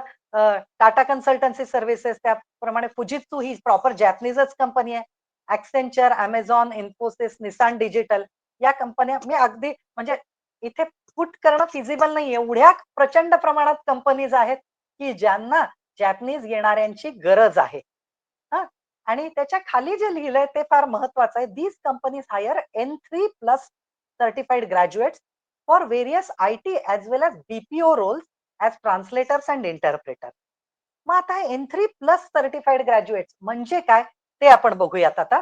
टाटा कन्सल्टन्सी सर्व्हिसेस त्याप्रमाणे फुजित्सू ही प्रॉपर जॅपनीजच कंपनी आहे. Accenture, Amazon, Infosys, Nissan Digital या कंपन्या मी अगदी म्हणजे इथे पुट करणं फिजिबल नाही. एवढ्या प्रचंड प्रमाणात कंपनीज आहेत, की ज्यांना जॅपनीज येणाऱ्यांची गरज आहे. हां. आणि त्याच्या खाली जे लिहिलंय ते फार महत्वाचं आहे. These companies hire N3+ certified graduates for various IT as well as BPO roles as translators and interpreter. मग आता N3+ सर्टिफाईड ग्रॅज्युएट्स म्हणजे काय? ते आपण बघूयात आता.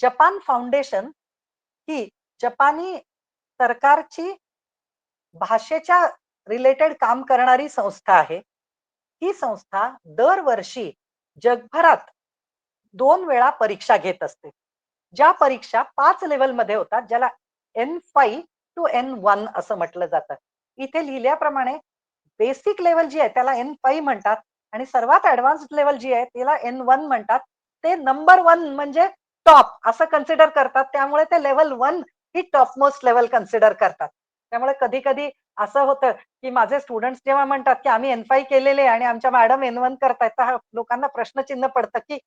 जपान फाउंडेशन ही जपानी सरकारची भाषेच्या रिलेटेड काम करणारी संस्था आहे. ही संस्था दरवर्षी जगभरात 2 वेळा परीक्षा घेत असते. ज्या परीक्षा 5 लेव्हलमध्ये होतात, ज्याला N5 टू N1 असं म्हटलं जातं. इथे लिहिल्याप्रमाणे बेसिक लेव्हल जी आहे त्याला N5 म्हणतात आणि सर्वात ॲडव्हान्स्ड लेव्हल जी आहे त्याला N1 म्हणतात. ते नंबर 1 म्हणजे टॉप असं कन्सिडर करतात. त्यामुळे ते लेव्हल 1 ही टॉप मोस्ट लेव्हल कन्सिडर करतात. त्यामुळे कधी-कधी असं होतं, की माझे स्टुडंट्स जेव्हा म्हणतात, की आम्ही N5 केलेले आणि आमच्या मॅडम N1 करतायत, तर लोकांना प्रश्नचिन्ह पडतं, की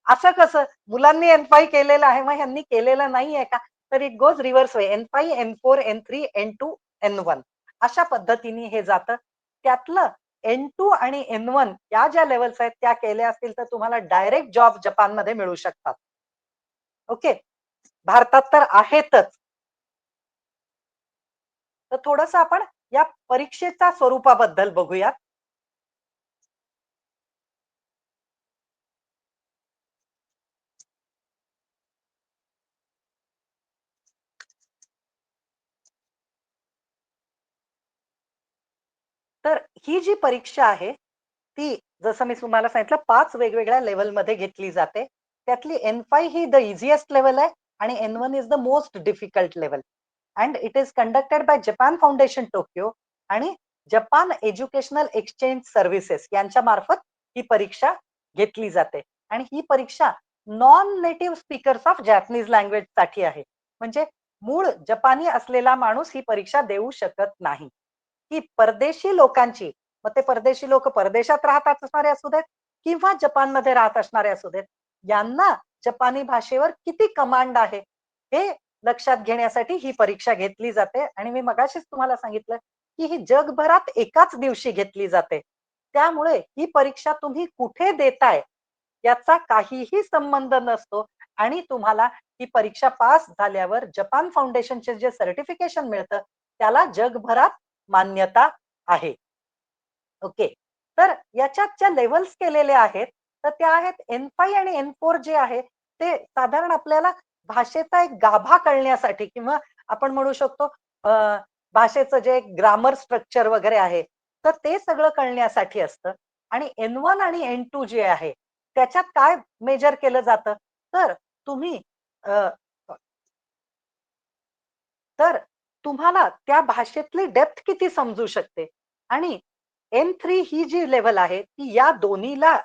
असं कसं? मुलांनी N5 केलेलं आहे, मग ह्यांनी केलेलं नाहीये का? तर it goes reverse way. N5, N4, N3, N2, N1 अशा पद्धतीने हे जातं. त्यातलं N2 आणि N1 या ज्या लेव्हल्स आहेत त्या केल्या असतील तर तुम्हाला डायरेक्ट जॉब जपानमध्ये मिळू शकतात. ओके. भारतात तर आहेतच. तर थोडंसं आपण या परीक्षेच्या स्वरूपाबद्दल बघूयात. तर ही जी परीक्षा आहे, ती जसं मी तुम्हाला सांगितलं 5 वेगवेगळ्या लेव्हलमध्ये घेतली जाते. त्यातली N5 ही द ईझीएस्ट लेव्हल आहे आणि N1 is the most difficult level. And it is conducted by Japan foundation Tokyo आणि जपान एज्युकेशनल एक्सचेंज सर्व्हिसेस यांच्या मार्फत ही परीक्षा घेतली जाते. आणि ही परीक्षा non native speakers of Japanese language साठी आहे. म्हणजे मूळ जपानी असलेला माणूस ही परीक्षा देऊ शकत नाही. की परदेशी लोकांची, मग ते परदेशी लोक परदेशात राहत असणारे असू देत किंवा जपानमध्ये राहत असणारे असू देत, यांना जपानी भाषेवर किती कमांड आहे हे लक्षात घेण्यासाठी ही परीक्षा घेतली जाते. आणि मी मगाशीच तुम्हाला सांगितलं की ही जगभरात एकाच दिवशी घेतली जाते. त्यामुळे ही परीक्षा तुम्ही कुठे देताय याचा काहीही संबंध नसतो आणि तुम्हाला ही परीक्षा पास झाल्यावर जपान फाउंडेशनचे जे सर्टिफिकेशन मिळतं त्याला जगभरात मान्यता आहे. ओके. तर याच्यात ज्या लेव्हल्स केलेल्या आहेत, तर त्या आहेत N5 आणि N4 जे आहे, ते साधारण आपल्याला भाषेचा एक गाभा कळण्यासाठी किंवा आपण म्हणू शकतो अ, भाषेचं जे ग्रामर स्ट्रक्चर वगैरे आहे, तर ते सगळं कळण्यासाठी असतं. आणि N1 आणि N2 जे आहे, त्याच्यात काय मेजर केलं जातं? तर तुम्ही अ, तर तुम्हाला त्या भाषेतली डेप्थ किती समजू शकते आणि N3 ही जी लेव्हल आहे ती या दोन्हीला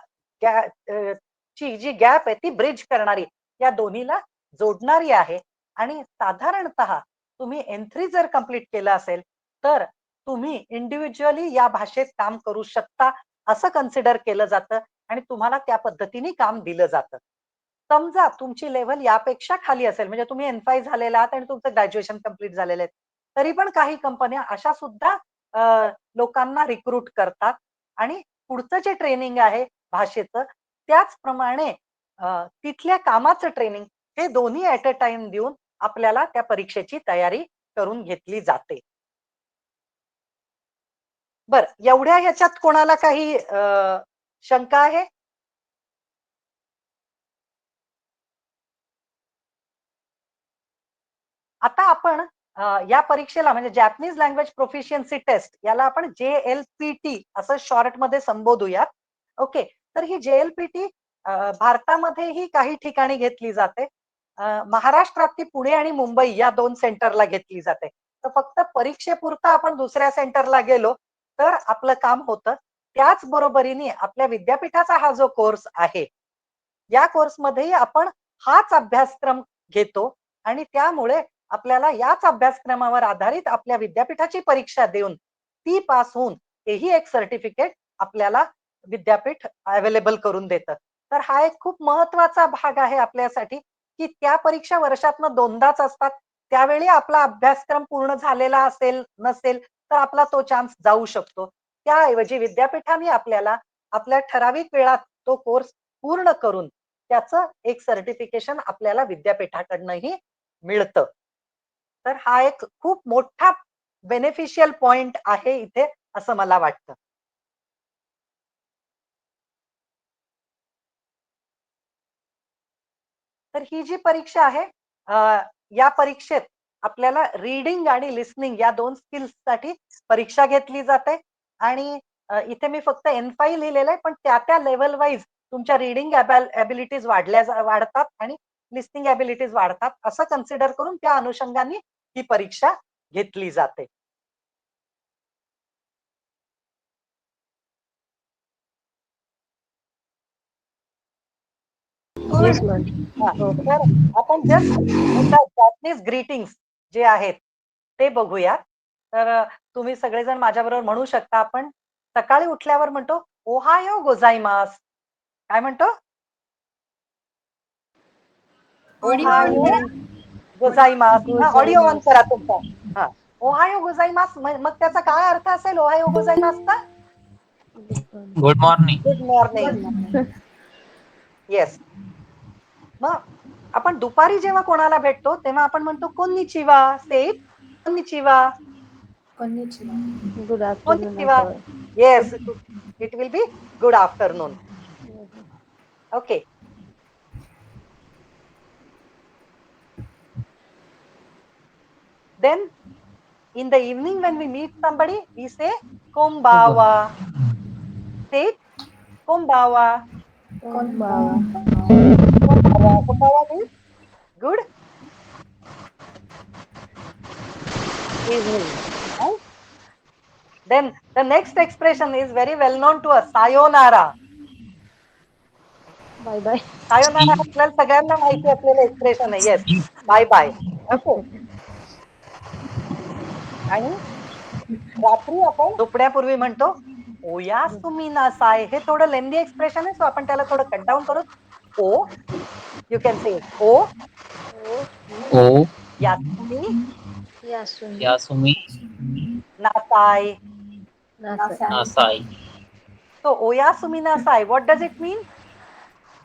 ची जी गॅप आहे ती ब्रिज करणारी, या दोन्हीला जोडणारी आहे. आणि साधारणतः तुम्ही N3 जर कंप्लीट केलं असेल तर तुम्ही इंडिव्हिज्युअली या भाषेत काम करू शकता असं कन्सिडर केलं जातं आणि तुम्हाला त्या पद्धतीने काम दिलं जातं. समजा तुमची लेव्हल यापेक्षा खाली असेल, म्हणजे तुम्ही N5 झालेला आहात आणि तुमचं ग्रॅज्युएशन कंप्लीट झालेलं आहे. तरी पण काही कंपन्या अशा सुद्धा लोकांना रिक्रूट करतात आणि पुढचं जे ट्रेनिंग आहे भाषेचं, त्याचप्रमाणे तिथल्या कामाचं ट्रेनिंग हे दोन्ही ॲट अ टाईम देऊन आपल्याला त्या परीक्षेची तयारी करून घेतली जाते. बरं, एवढ्या ह्याच्यात कोणाला काही शंका आहे? आता आपण या परीक्षेला म्हणजे जॅपनीज लँग्वेज प्रोफिशियन्सी टेस्ट याला आपण JLPT असं शॉर्ट मध्ये संबोधूयात. ओके, तर ही JLPT भारतामध्येही काही ठिकाणी घेतली जाते. महाराष्ट्रात ती पुणे आणि मुंबई या 2 सेंटरला घेतली जाते. तर फक्त परीक्षेपुरता आपण दुसऱ्या सेंटरला गेलो तर आपलं काम होतं. त्याच बरोबरीने आपल्या विद्यापीठाचा हा जो कोर्स आहे, या कोर्समध्येही आपण हाच अभ्यासक्रम घेतो आणि त्यामुळे आपल्याला याच अभ्यासक्रमावर आधारित आपल्या विद्यापीठाची परीक्षा देऊन ती पास होऊन तेही एक सर्टिफिकेट आपल्याला विद्यापीठ अवेलेबल करून देतं. तर हा एक खूप महत्वाचा भाग आहे आपल्यासाठी, की त्या परीक्षा वर्षातनं 2दाच असतात. त्यावेळी आपला अभ्यासक्रम पूर्ण झालेला असेल, नसेल तर आपला तो चान्स जाऊ शकतो. त्याऐवजी विद्यापीठाने आपल्याला आपल्या ठराविक वेळात तो कोर्स पूर्ण करून त्याचं एक सर्टिफिकेशन आपल्याला विद्यापीठाकडनंही मिळतं. तर हा एक खूप मोठा बेनिफिशियल पॉइंट आहे इथे असं मला वाटतं. तर ही जी परीक्षा आहे या परीक्षेत आपल्याला रीडिंग आणि लिसनिंग या 2 स्किल्ससाठी परीक्षा घेतली जाते आणि इथे मी फक्त N5 लिहिलेलं आहे, पण त्या लेव्हल वाईज तुमच्या रीडिंग एबिलिटीज वाढतात आणि लिसनिंग एबिलिटीज वाढतात असं कन्सिडर करून त्या अनुषंगाने ही परीक्षा घेतली जाते. Yes ma'am. तर आपण जस्ट जॅपनीज ग्रीटिंग्स जे आहेत ते बघूया. तर तुम्ही सगळेजण माझ्याबरोबर म्हणू शकता. आपण सकाळी उठल्यावर म्हणतो ओहायो गोजाइमास. काय म्हणतो? ओहायो गोजाइमास. ऑडिओ ऑन करा तुमचा. हा, ओहायो गोजाइमास मग त्याचा काय अर्थ असेल ओहायो गोजाइमासचा? Good morning. Good morning. Yes. मग आपण दुपारी जेव्हा कोणाला भेटतो तेव्हा आपण म्हणतो कोन्निचिवा. Say it. कोन्निचिवा. Good afternoon. कोन्निचिवा. Yes, it will be good afternoon. Okay. Then in the evening when we meet somebody, we say kombawa. Say it. Kombawa. Kombawa. Kombawa means good evening. Right? Then the next expression is very well known to us. Sayonara. Bye bye. Sayonara आपल्याला सगळ्यांना माहिती असलेलं एक्सप्रेशन आहे. येस. Bye bye. ओके. आणि रात्री आपण झोपण्यापूर्वी म्हणतो ओयासुमी नासाय. हे थोडं लेंदी एक्सप्रेशन आहे, सो आपण त्याला थोडं कट डाऊन करू. ओ, यू कॅन से ओ ओ यासुमी यासुमी नासाय. नासाई. So ओयासुमी नासाय, what does it mean?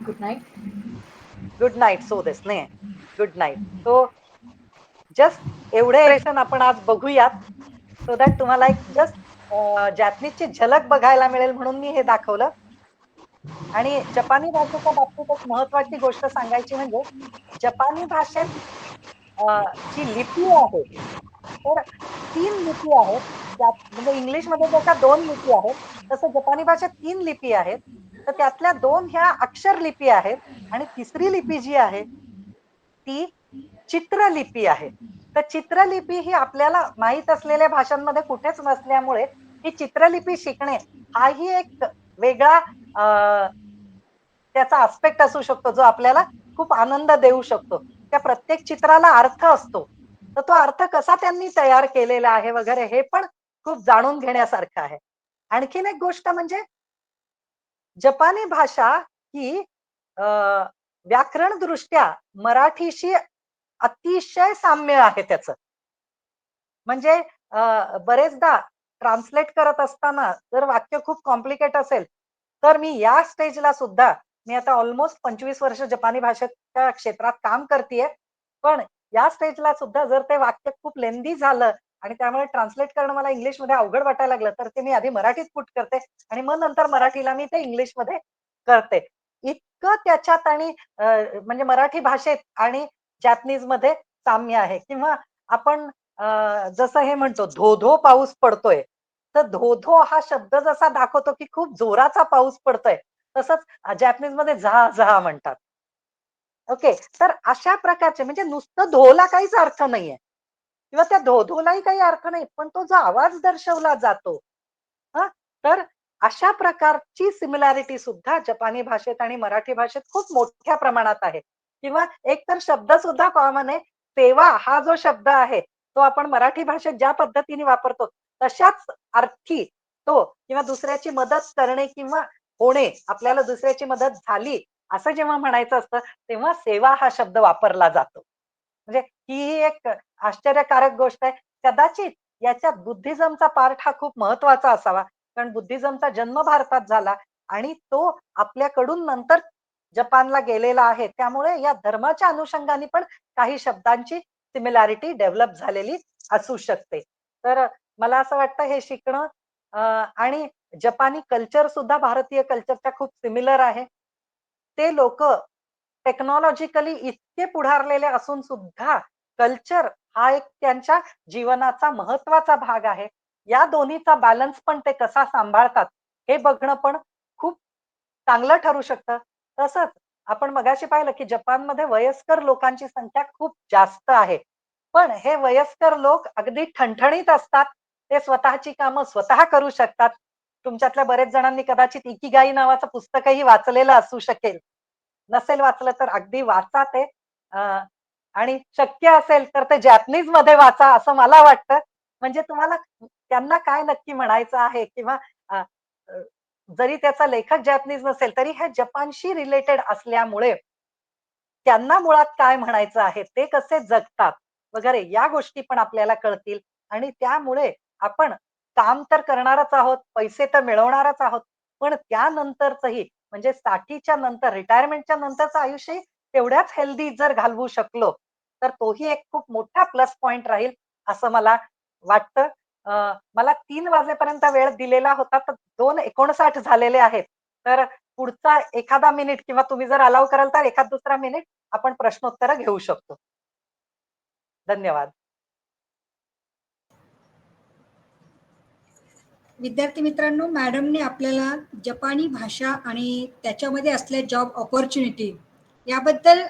Good night. So this ने गुड नाईट. सो जस्ट एवढे एक्सप्रेशन आपण आज बघूयात, सो दॅट तुम्हाला एक जस्ट जॅपनीजची झलक बघायला मिळेल म्हणून मी हे दाखवलं. आणि जपानी भाषेच्या बाबतीत एक महत्वाची गोष्ट सांगायची म्हणजे जपानी भाषेत जी लिपी आहे तर 3 लिपी आहेत. म्हणजे इंग्लिशमध्ये जशा 2 लिपी आहेत तसं जपानी भाषेत 3 लिपी आहेत. तर त्यातल्या 2 ह्या अक्षर लिपी आहेत आणि तिसरी लिपी जी आहे ती चित्रलिपी आहे. तर चित्रलिपी ही आपल्याला माहित असलेल्या भाषांमध्ये कुठेच नसल्यामुळे ही चित्रलिपी शिकणे हाही एक वेगळा त्याचा आस्पेक्ट असू शकतो जो आपल्याला खूप आनंद देऊ शकतो. त्या प्रत्येक चित्राला अर्थ असतो. तर तो अर्थ कसा त्यांनी तयार केलेला आहे वगैरे हे पण खूप जाणून घेण्यासारखं आहे. आणखीन एक गोष्ट म्हणजे जपानी भाषा ही व्याकरणदृष्ट्या मराठीशी अतिशय साम्य आहे त्याचं. म्हणजे बरेचदा ट्रान्सलेट करत असताना जर वाक्य खूप कॉम्प्लिकेट असेल तर मी या स्टेजला सुद्धा मी आता ऑलमोस्ट 25 वर्ष जपानी भाषेच्या क्षेत्रात काम करतेय. पण या स्टेजला सुद्धा जर ते वाक्य खूप लेंदी झालं आणि त्यामुळे ट्रान्सलेट करणं मला इंग्लिशमध्ये अवघड वाटायला लागलं तर ते मी आधी मराठीत पुट करते आणि मग नंतर मराठीला मी ते इंग्लिशमध्ये करते. इतकं त्याच्यात आणि म्हणजे मराठी भाषेत आणि जॅपनीज मध्ये साम्य आहे. किंवा आपण जसं हे म्हणतो धो-धो पाऊस पडतोय, तर धो-धो हा शब्द जसा दाखवतो की खूप जोराचा पाऊस पडतोय, तसंच जॅपनीजमध्ये झा-झा म्हणतात. ओके. तर अशा प्रकारचे म्हणजे नुसतं धोला काहीच अर्थ नाहीये किंवा त्या धो-धोलाही काही अर्थ नाही. पण तो जो आवाज दर्शवला जातो, हां, तर अशा प्रकारची सिमिलॅरिटी सुद्धा जपानी भाषेत आणि मराठी भाषेत खूप मोठ्या प्रमाणात आहे. किंवा एक तर शब्द सुद्धा कॉमन आहे. सेवा हा जो शब्द आहे, तो आपण मराठी भाषेत ज्या पद्धतीने वापरतो, तशाच अर्थी तो किंवा दुसऱ्याची मदत करणे किंवा होणे, आपल्याला दुसऱ्याची मदत झाली, असं जेव्हा म्हणायचं असतं, तेव्हा सेवा हा शब्द वापरला जातो. म्हणजे ही एक आश्चर्यकारक गोष्ट आहे. कदाचित याच्यात बुद्धिझमचा पार्ट हा खूप महत्वाचा असावा. कारण बुद्धिझमचा जन्म भारतात झाला आणि तो आपल्याकडून नंतर जपानला गेलेला आहे. त्यामुळे या धर्माच्या अनुषंगाने पण काही शब्दांची सिमिलॅरिटी डेव्हलप झालेली असू शकते. तर मला असं वाटतं हे शिकणं आणि जपानी कल्चर सुद्धा भारतीय कल्चरच्या खूप सिमिलर आहे. ते लोकं टेक्नॉलॉजिकली इतके पुढारलेले असून सुद्धा कल्चर हा एक त्यांच्या जीवनाचा महत्वाचा भाग आहे. या दोन्हीचा बॅलन्स पण ते कसा सांभाळतात हे बघणं पण खूप चांगलं ठरू शकतं. तसंच आपण मगाशी पाहिलं, की जपानमध्ये वयस्कर लोकांची संख्या खूप जास्त आहे. पण हे वयस्कर लोक अगदी ठणठणीत असतात. ते स्वतःची कामं स्वतः करू शकतात. तुमच्यातल्या बरेच जणांनी कदाचित इकिगाई नावाचं पुस्तकही वाचलेलं असू शकेल. नसेल वाचलं तर अगदी वाचा ते. अ, आणि शक्य असेल तर ते जॅपनीजमध्ये वाचा असं मला वाटतं. म्हणजे तुम्हाला त्यांना काय नक्की म्हणायचं आहे किंवा अ, अ, जरी त्याचा लेखक जॅपनीज नसेल, तरी हे जपानशी रिलेटेड असल्यामुळे त्यांना मुळात काय म्हणायचं आहे, ते कसे जगतात वगैरे या गोष्टी पण आपल्याला कळतील आणि त्यामुळे आपण काम तर करणारच आहोत, पैसे तर मिळवणारच आहोत. पण त्यानंतरचंही म्हणजे 60च्या नंतर रिटायरमेंटच्या नंतरचं आयुष्यही तेवढ्याच हेल्दी जर घालवू शकलो, तर तोही एक खूप मोठा प्लस पॉइंट राहील असं मला वाटतं. मला 3 वाजेपर्यंत वेळ दिलेला होता, तर 2:59 झालेले आहेत. तर पुढचा एखादा मिनिट किंवा तुम्ही जर अलाऊ कराल तर एखाद दुसरा मिनिट आपण प्रश्नोत्तरं घेऊ शकतो. धन्यवाद. विद्यार्थी मित्रांनो, मॅडमने आपल्याला जपानी भाषा आणि त्याच्यामध्ये असलेल्या जॉब अपॉर्च्युनिटी याबद्दल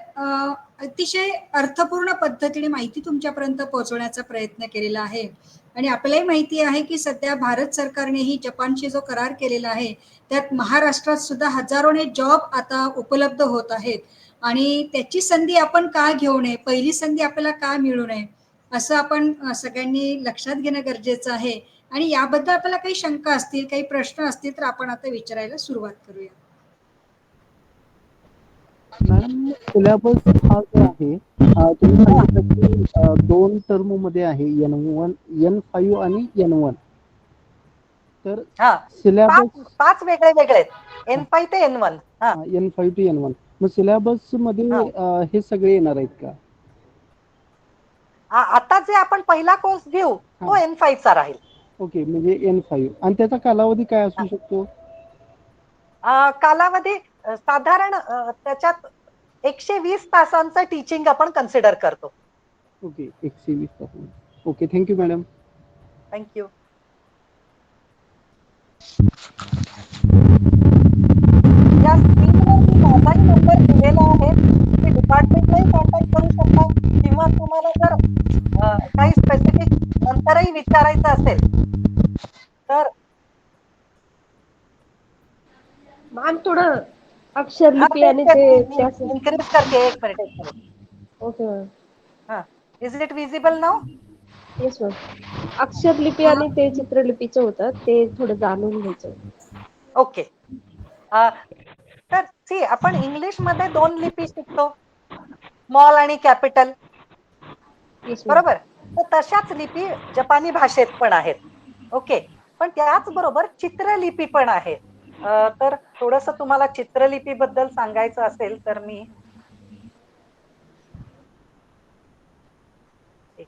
अतिशय अर्थपूर्ण पद्धतीने माहिती तुमच्यापर्यंत पोहोचवण्याचा प्रयत्न केलेला आहे. आणि आपल्यालाही माहिती आहे की सध्या भारत सरकारनेही जपानशी जो करार केलेला आहे, त्यात महाराष्ट्रात सुद्धा हजारोने जॉब आता उपलब्ध होत आहेत. आणि त्याची संधी आपण का घेऊ नये, पहिली संधी आपल्याला का मिळू नये, असं आपण सगळ्यांनी लक्षात घेणं गरजेचं आहे. आणि याबद्दल आपल्याला काही शंका असतील, काही प्रश्न असतील तर आपण आता विचारायला सुरुवात करूया. मॅडम सिलेबस हा जो आहे तुम्ही सांगितलं की 2 टर्ममध्ये आहे N1 N5 आणि N1. तर हां. सिलेबस 5 वेगळे आहेत. N5 ते N1. हां. N5 to N1. मग सिलेबसमध्ये हां. हे सगळे येणार आहेत का? आता जे आपण पहिला कोर्स घेऊ, हां. तो N5 चा राहील. ओके. म्हणजे N5 आणि त्याचा कालावधी काय असू शकतो? कालावधी साधारण त्याच्यात 120 तासांचं टीचिंग आपण कन्सिडर करतो. ओके. 120 तास. Okay. Thank you madam. Thank you. या स्क्रीनवर मी माझाही नंबर दिलेला आहे. तुम्ही डिपार्टमेंटलाही कॉन्टॅक्ट करू शकता किंवा तुम्हाला जर काही स्पेसिफिक नंतरही विचारायचं असेल, तर मॅम थोडं अक्षर हां, लिपी आणि तेच ते मी इन्क्रीज करते. एक मिनिट. Okay ma'am. हां. Is it visible now? Yes ma'am. अक्षर लिपी आणि ते चित्रलिपीचं होतं ते थोडं जाणून घ्यायचं. ओके. तर सी आपण इंग्लिशमध्ये 2 लिपी शिकतो. स्मॉल आणि कॅपिटल. Yes ma'am. बरोबर? तर तशाच लिपी जपानी भाषेत पण आहेत. ओके. पण त्याचबरोबर चित्रलिपी पण आहे. तर थोडंसं तुम्हाला चित्रलिपीबद्दल सांगायचं असेल तर मी एक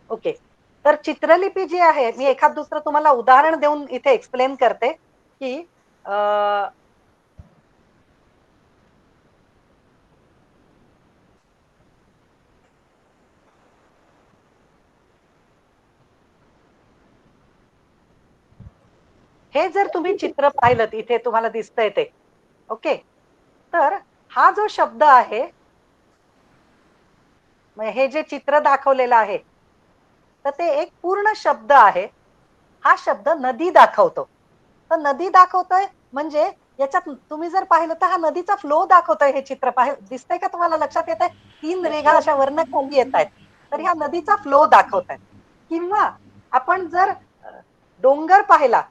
ओके. तर चित्रलिपी जी आहे, मी एखाद दुसरं तुम्हाला उदाहरण देऊन इथे एक्सप्लेन करते. की अ, हे जर तुम्ही चित्र पाहिलं इथे तुम्हाला दिसतंय ते. ओके. तर हा जो शब्द आहे, हे जे चित्र दाखवलेलं आहे, तर ते एक पूर्ण शब्द आहे. हा शब्द नदी दाखवतो. तर नदी दाखवतोय म्हणजे याच्यात तुम्ही जर पाहिलं तर हा नदीचा फ्लो दाखवतोय हे चित्र दिसतंय का तुम्हाला लक्षात येतंय? 3 रेघा अशा वरनं खाली येतायत. तर ह्या नदीचा फ्लो दाखवतायत. किंवा आपण जर डोंगर पाहिला,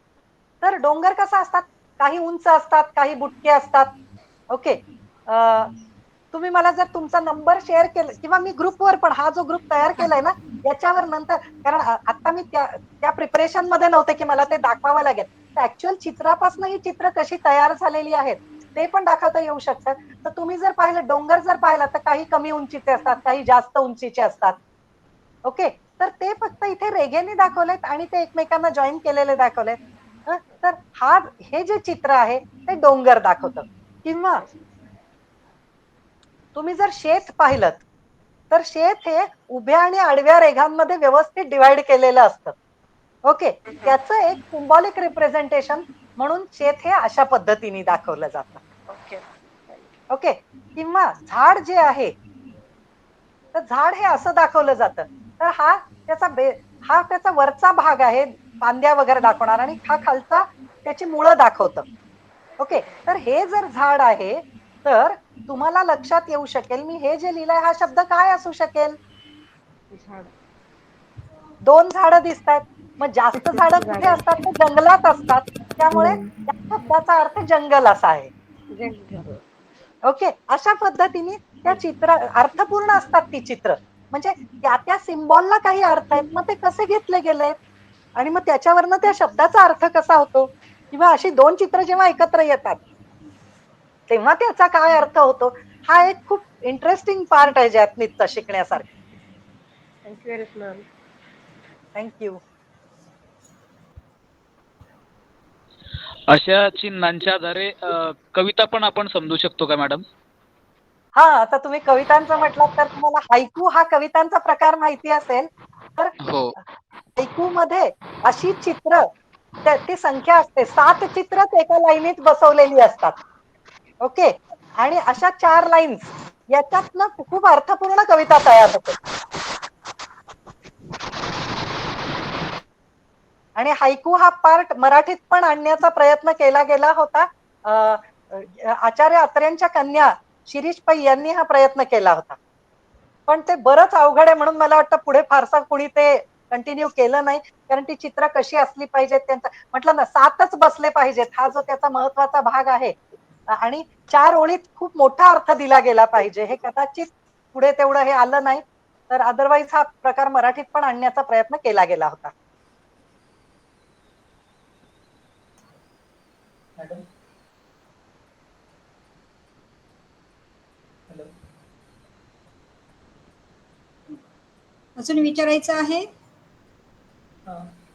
तर डोंगर कसा असतात? काही उंच असतात, काही बुटके असतात. ओके. तुम्ही मला जर तुमचा नंबर शेअर केला किंवा मी ग्रुपवर पण हा जो ग्रुप तयार केलाय ना, याच्यावर नंतर कारण आता मी त्या प्रिपरेशनमध्ये नव्हते, की मला ते दाखवावं लागेल. तर ॲक्चुअल चित्रापासून ही चित्र कशी तयार झालेली आहेत, ते पण दाखवता येऊ शकतात. तर तुम्ही जर पाहिलं डोंगर जर पाहिला, तर काही कमी उंचीचे असतात, काही जास्त उंचीचे असतात. ओके. तर ते फक्त इथे रेघेने दाखवलेत आणि ते एकमेकांना जॉइन केलेले दाखवलेत. तर हे जे चित्र आहे, ते डोंगर दाखवतं. किंवा तुम्ही जर शेत पाहिलंत, तर शेत हे उभ्या आणि आडव्या रेघांमध्ये व्यवस्थित डिव्हाईड केलेलं असतं. ओके. त्याचं एक सिम्बॉलिक रिप्रेझेंटेशन म्हणून शेत हे अशा पद्धतीने दाखवलं जातं. ओके. ओके. किंवा झाड जे आहे, तर झाड हे असं दाखवलं जातं. तर हा त्याचा वरचा भाग आहे, फांद्या वगैरे दाखवणार आणि हा खालचा त्याची मुळं दाखवतं. ओके. तर हे जर झाड आहे, तर तुम्हाला लक्षात येऊ शकेल, मी हे जे लिहिलंय हा शब्द काय असू शकेल? झाड. 2 झाडं दिसतायत. मग जास्त झाडं कुठे झाड. असतात? तर जंगलात असतात. त्यामुळे त्या शब्दाचा अर्थ जंगल असा आहे. जंगल. ओके. अशा पद्धतीने त्या अर्थपूर्ण असतात ती चित्र. म्हणजे त्या सिम्बॉलला काही अर्थ आहेत. मग ते कसे घेतले गेलेत? आणि मग त्याच्यावरनं त्या शब्दाचा अर्थ कसा होतो? किंवा अशी 2 चित्र जेव्हा एकत्र येतात, तेव्हा त्याचा काय अर्थ होतो? हा एक खूप इंटरेस्टिंग पार्ट आहे जॅपनीजचा शिकण्यासारखा. Thank you very much. Thank you. अशा चिन्हांच्या आधारे कविता पण आपण समजू शकतो का मॅडम? आता तुम्ही कवितांचं म्हटलात तर तुम्हाला हायकू हा कवितांचा प्रकार माहिती असेल. तर हो. हायकूमध्ये अशी चित्र ती संख्या असते. 7 चित्रच एका लाईनीत बसवलेली असतात. ओके. आणि अशा 4 लाईन्स याच्यातनं खूप अर्थपूर्ण कविता तयार होते. आणि हायकू हा पार्ट मराठीत पण आणण्याचा प्रयत्न केला गेला होता. अ, आचार्य अत्र्यांच्या कन्या शिरीष पै यांनी हा प्रयत्न केला होता. पण ते बरंच अवघड आहे म्हणून मला वाटतं पुढे फारसा कुणी ते कंटिन्यू केलं नाही. कारण ती चित्र कशी असली पाहिजेत त्यांचं म्हटलं ना 7च बसले पाहिजेत. हा जो त्याचा महत्वाचा भाग आहे. आणि 4 ओळीत खूप मोठा अर्थ दिला गेला पाहिजे. हे कदाचित पुढे तेवढं हे आलं नाही. तर अदरवाईज हा प्रकार मराठीत पण आणण्याचा प्रयत्न केला गेला होता. मॅडम. हॅलो. अजून विचारायचं आहे?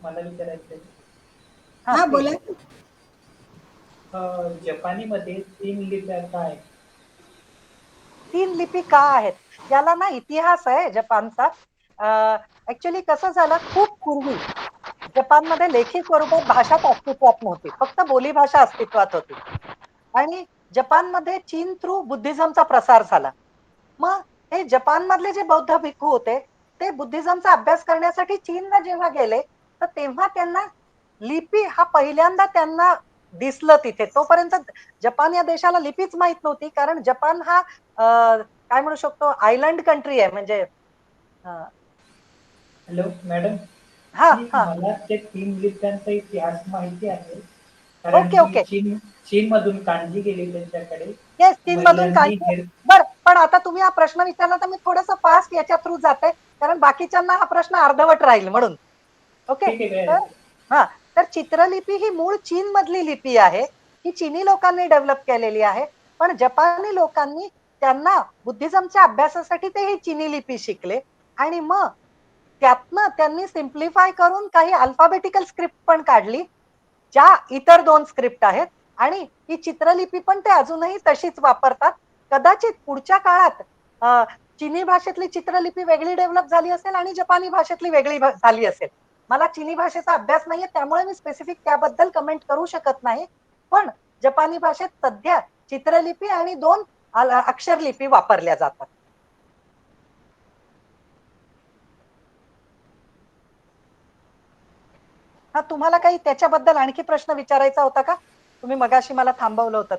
मला विचारायचं आहे. हा, प्लीज. बोला. जपानीमध्ये 3 लिप्या काय आहेत? 3 लिपी का आहेत? याला ना इतिहास आहे जपानचा. ऍक्च्युली कसं झालं खूप पूर्वी जपानमध्ये लेखी स्वरूपात भाषाच अस्तित्वात नव्हती. फक्त बोलीभाषा अस्तित्वात होती. आणि जपानमध्ये चीन थ्रू बुद्धिझमचा प्रसार झाला. मग हे जपानमधले जे बौद्ध भिक्खू होते, ते बुद्धिझमचा अभ्यास करण्यासाठी चीनला जेव्हा गेले, तर तेव्हा त्यांना लिपी हा पहिल्यांदा त्यांना दिसलं तिथे. तोपर्यंत जपान या देशाला लिपीच माहित नव्हती. कारण जपान हा काय म्हणू शकतो आयलंड कंट्री आहे म्हणजे हॅलो मॅडम. हां, हां. मला ते 3 लिप्यांचा इतिहास माहिती आहे. कारण ओके, की ओके. चीनमधून कांजी गेली त्यांच्याकडे. येस, चीनमधून वडिलांनी कांची बरं, पण आता तुम्ही हा प्रश्न विचारला तर मी थोडंसं फास्ट याच्या थ्रू जाते. कारण बाकीच्यांना हा प्रश्न अर्धवट राहील म्हणून. ओके. ठीक आहे. तर हां, तर चित्रलिपी ही मूळ चीनमधली लिपी आहे. ही चीनी लोकांनी डेव्हलप केलेली आहे. पण जपानी लोकांनी त्यांना बुद्धिझमच्या अभ्यासासाठी ते ही चीनी लिपी शिकले आणि मग त्यातनं त्यांनी सिम्प्लिफाय करून काही अल्फाबेटिकल स्क्रिप्ट पण काढली ज्या इतर 2 स्क्रिप्ट आहेत आणि ही चित्रलिपी पण ते अजूनही तशीच वापरतात. कदाचित पुढच्या काळात चीनी भाषेतली चित्रलिपी वेगळी डेव्हलप झाली असेल आणि जपानी भाषेतली वेगळी झाली असेल. मला चीनी भाषेचा अभ्यास नाहीये, त्यामुळे मी स्पेसिफिक त्याबद्दल कमेंट करू शकत नाही. पण जपानी भाषेत सध्या चित्रलिपी आणि 2 अक्षरलिपी वापरल्या जातात. हां, तुम्हाला काही त्याच्याबद्दल आणखी प्रश्न विचारायचा होता का? तुम्ही मगाशी मला थांबवलं होतं.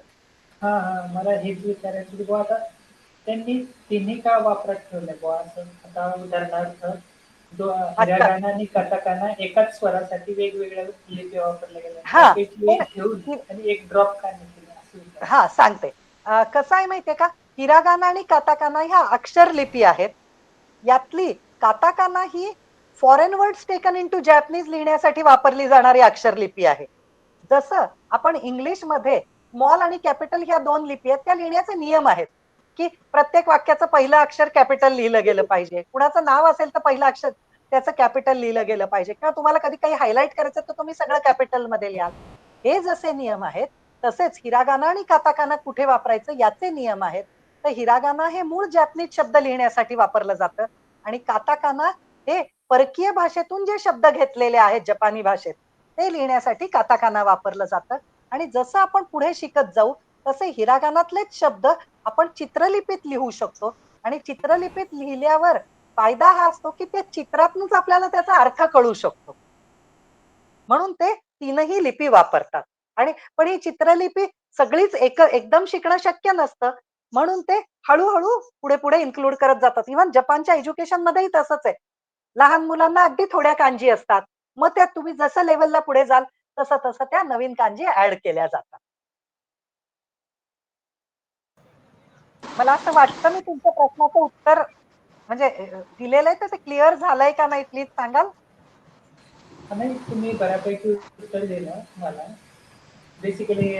मला हेच विचारायचं की बुवा आता त्यांनी तिन्ही का वापरात ठेवलंय बुवा असं? आता उदाहरणार्थ हिरागाना आणि कथाकाना एकाच स्वरासाठी वेगवेगळ्या लिपी वापरल्या गेल्या. हां. त्यापैकी एक ठेवून आणि एक ड्रॉप का नाही केलं असं विचारायचं. हां, सांगते. कसं आहे माहितीये का? हिरागाना आणि काताकाना ह्या अक्षरलिपी आहेत. यातली काताकाना ही foreign words taken into Japanese लिहिण्यासाठी वापरली जाणारी अक्षरलिपी आहे. जसं आपण इंग्लिशमध्ये स्मॉल आणि कॅपिटल ह्या 2 लिपी आहेत, त्या लिहिण्याचे नियम आहेत, की प्रत्येक वाक्याचं पहिलं अक्षर कॅपिटल लिहिलं गेलं पाहिजे. कुणाचं नाव असेल तर पहिलं अक्षर त्याचं कॅपिटल लिहिलं गेलं पाहिजे किंवा तुम्हाला कधी काही हायलाइट करायचं तर तुम्ही सगळं कॅपिटलमध्ये लिहाल. हे जसे नियम आहेत, तसेच हिरागाना आणि काताकाना कुठे वापरायचं याचे नियम आहेत. तर हिरागाना हे मूळ जॅपनीज शब्द लिहिण्यासाठी वापरलं जातं आणि काताकाना हे परकीय भाषेतून जे शब्द घेतलेले आहेत जपानी भाषेत, ते लिहिण्यासाठी काताकाना वापरलं जातं. आणि जसं आपण पुढे शिकत जाऊ, तसे हिरागानातलेच शब्द आपण चित्रलिपीत लिहू शकतो आणि चित्रलिपीत लिहिल्यावर फायदा हा असतो, की त्या चित्रातूनच आपल्याला त्याचा अर्थ कळू शकतो. म्हणून ते तीनही लिपी वापरतात. पण ही चित्रलिपी सगळीच एकदम शिकणं शक्य नसतं. म्हणून ते हळू-हळू पुढे-पुढे इन्क्लूड करत जातात. इव्हन जपानच्या एज्युकेशनमध्येही तसंच आहे. लहान मुलांना अगदी थोड्या कांजी असतात. मग त्या तुम्ही जसं लेव्हलला पुढे जाल, तसं-तसं त्या नवीन कांजी ॲड केल्या जातात. मला असं वाटतं मी तुमच्या प्रश्नाचं उत्तर म्हणजे दिलेलं आहे तर ते क्लिअर झालंय का नाही प्लीज सांगाल? नाही, तुम्ही बऱ्यापैकी उत्तर दिलं मला. बेसिकली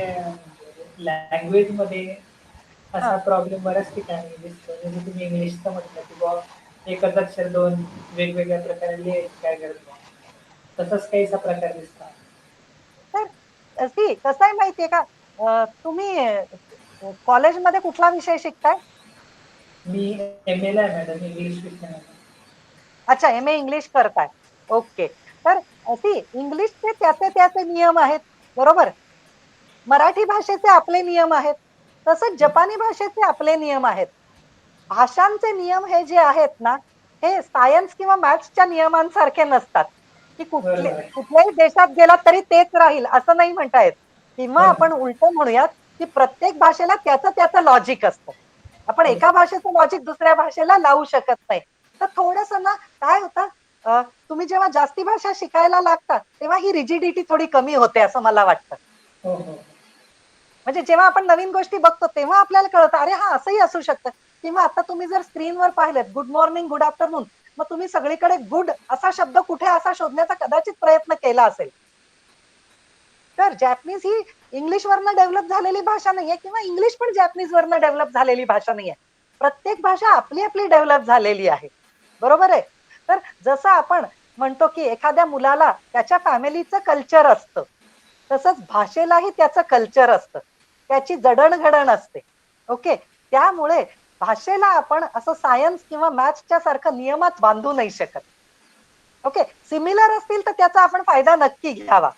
लँग्वेजमध्ये असा प्रॉब्लेम बऱ्याच ठिकाणी दिसतो. जसं तुम्ही इंग्लिशचं म्हटलं की बुवा एकच अक्षर 2 वेगवेगळ्या प्रकारे लिहायची काय गरज नाही. तसाच काहीसा प्रकार दिसतो. तर कसं आहे माहितीये का? तुम्ही कॉलेजमध्ये कुठला विषय शिकताय? मी एम-एला आहे मॅडम, इंग्लिश विषयामध्ये. अच्छा, एम-ए इंग्लिश करताय. ओके. तर इंग्लिशचे त्याचे नियम आहेत, बरोबर? मराठी भाषेचे आपले नियम आहेत. तसंच जपानी भाषेचे आपले नियम आहेत. भाषांचे नियम हे जे आहेत ना, हे सायन्स किंवा मॅथ्सच्या नियमांसारखे नसतात, की बरोबर आहे. कुठल्याही देशात गेलात तरी तेच राहील असं नाही म्हणता येत. किंवा आपण उलटं म्हणूयात, की प्रत्येक भाषेला त्याचं लॉजिक असतं. आपण एका भाषेचं लॉजिक दुसऱ्या भाषेला लावू शकत नाही. तर थोडंसं ना काय होतं, तुम्ही जेव्हा जास्ती भाषा शिकायला लागता, तेव्हा ही रिजिडिटी थोडी कमी होते असं मला वाटतं. हो, हो. म्हणजे जेव्हा आपण नवीन गोष्टी बघतो तेव्हा आपल्याला कळतं, अरे हा असंही असू शकतं. किंवा आता तुम्ही जर स्क्रीनवर पाहिलेत गुड मॉर्निंग, गुड आफ्टरनून, मग तुम्ही सगळीकडे गुड असा शब्द कुठे असा शोधण्याचा कदाचित प्रयत्न केला असेल. तर जॅपनीज ही इंग्लिशवरनं डेव्हलप झालेली भाषा नाहीये किंवा इंग्लिश पण जॅपनीजवरनं डेव्हलप झालेली भाषा नाहीये. प्रत्येक भाषा आपली आपली डेव्हलप झालेली आहे. बरोबर आहे? तर जसं आपण म्हणतो, की एखाद्या मुलाला त्याच्या फॅमिलीचं कल्चर असतं, तसंच भाषेलाही त्याचं कल्चर असतं. त्याची जडण-घडण असते. ओके. त्यामुळे भाषेला आपण असं सायन्स किंवा मॅथ्सच्या सारखं नियमात बांधू नाही शकत. ओके. सिमिलर असतील तर त्याचा आपण फायदा नक्की घ्यावा.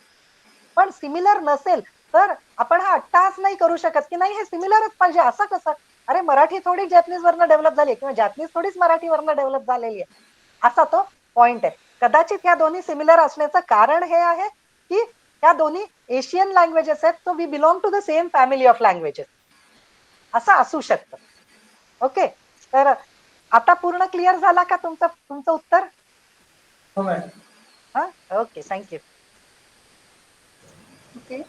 पण सिमिलर नसेल तर आपण हा अट्टहास नाही करू शकत, की नाही हे सिमिलरच पाहिजे असं कसं? अरे मराठी थोडी जॅपनीजवरनं डेव्हलप झाली आहे किंवा जॅपनीज थोडीच मराठीवरनं डेव्हलप झालेली आहे. असा तो पॉइंट आहे. कदाचित ह्या दोन्ही सिमिलर असण्याचं कारण हे आहे, की ह्या दोन्ही एशियन लँग्वेजेस आहेत. So we belong to the same family of languages. असं असू शकतं. ओके. तर आता पूर्ण क्लिअर झाला का तुमचं उत्तर? हो मॅडम. हां? Okay. Thank you. Okay.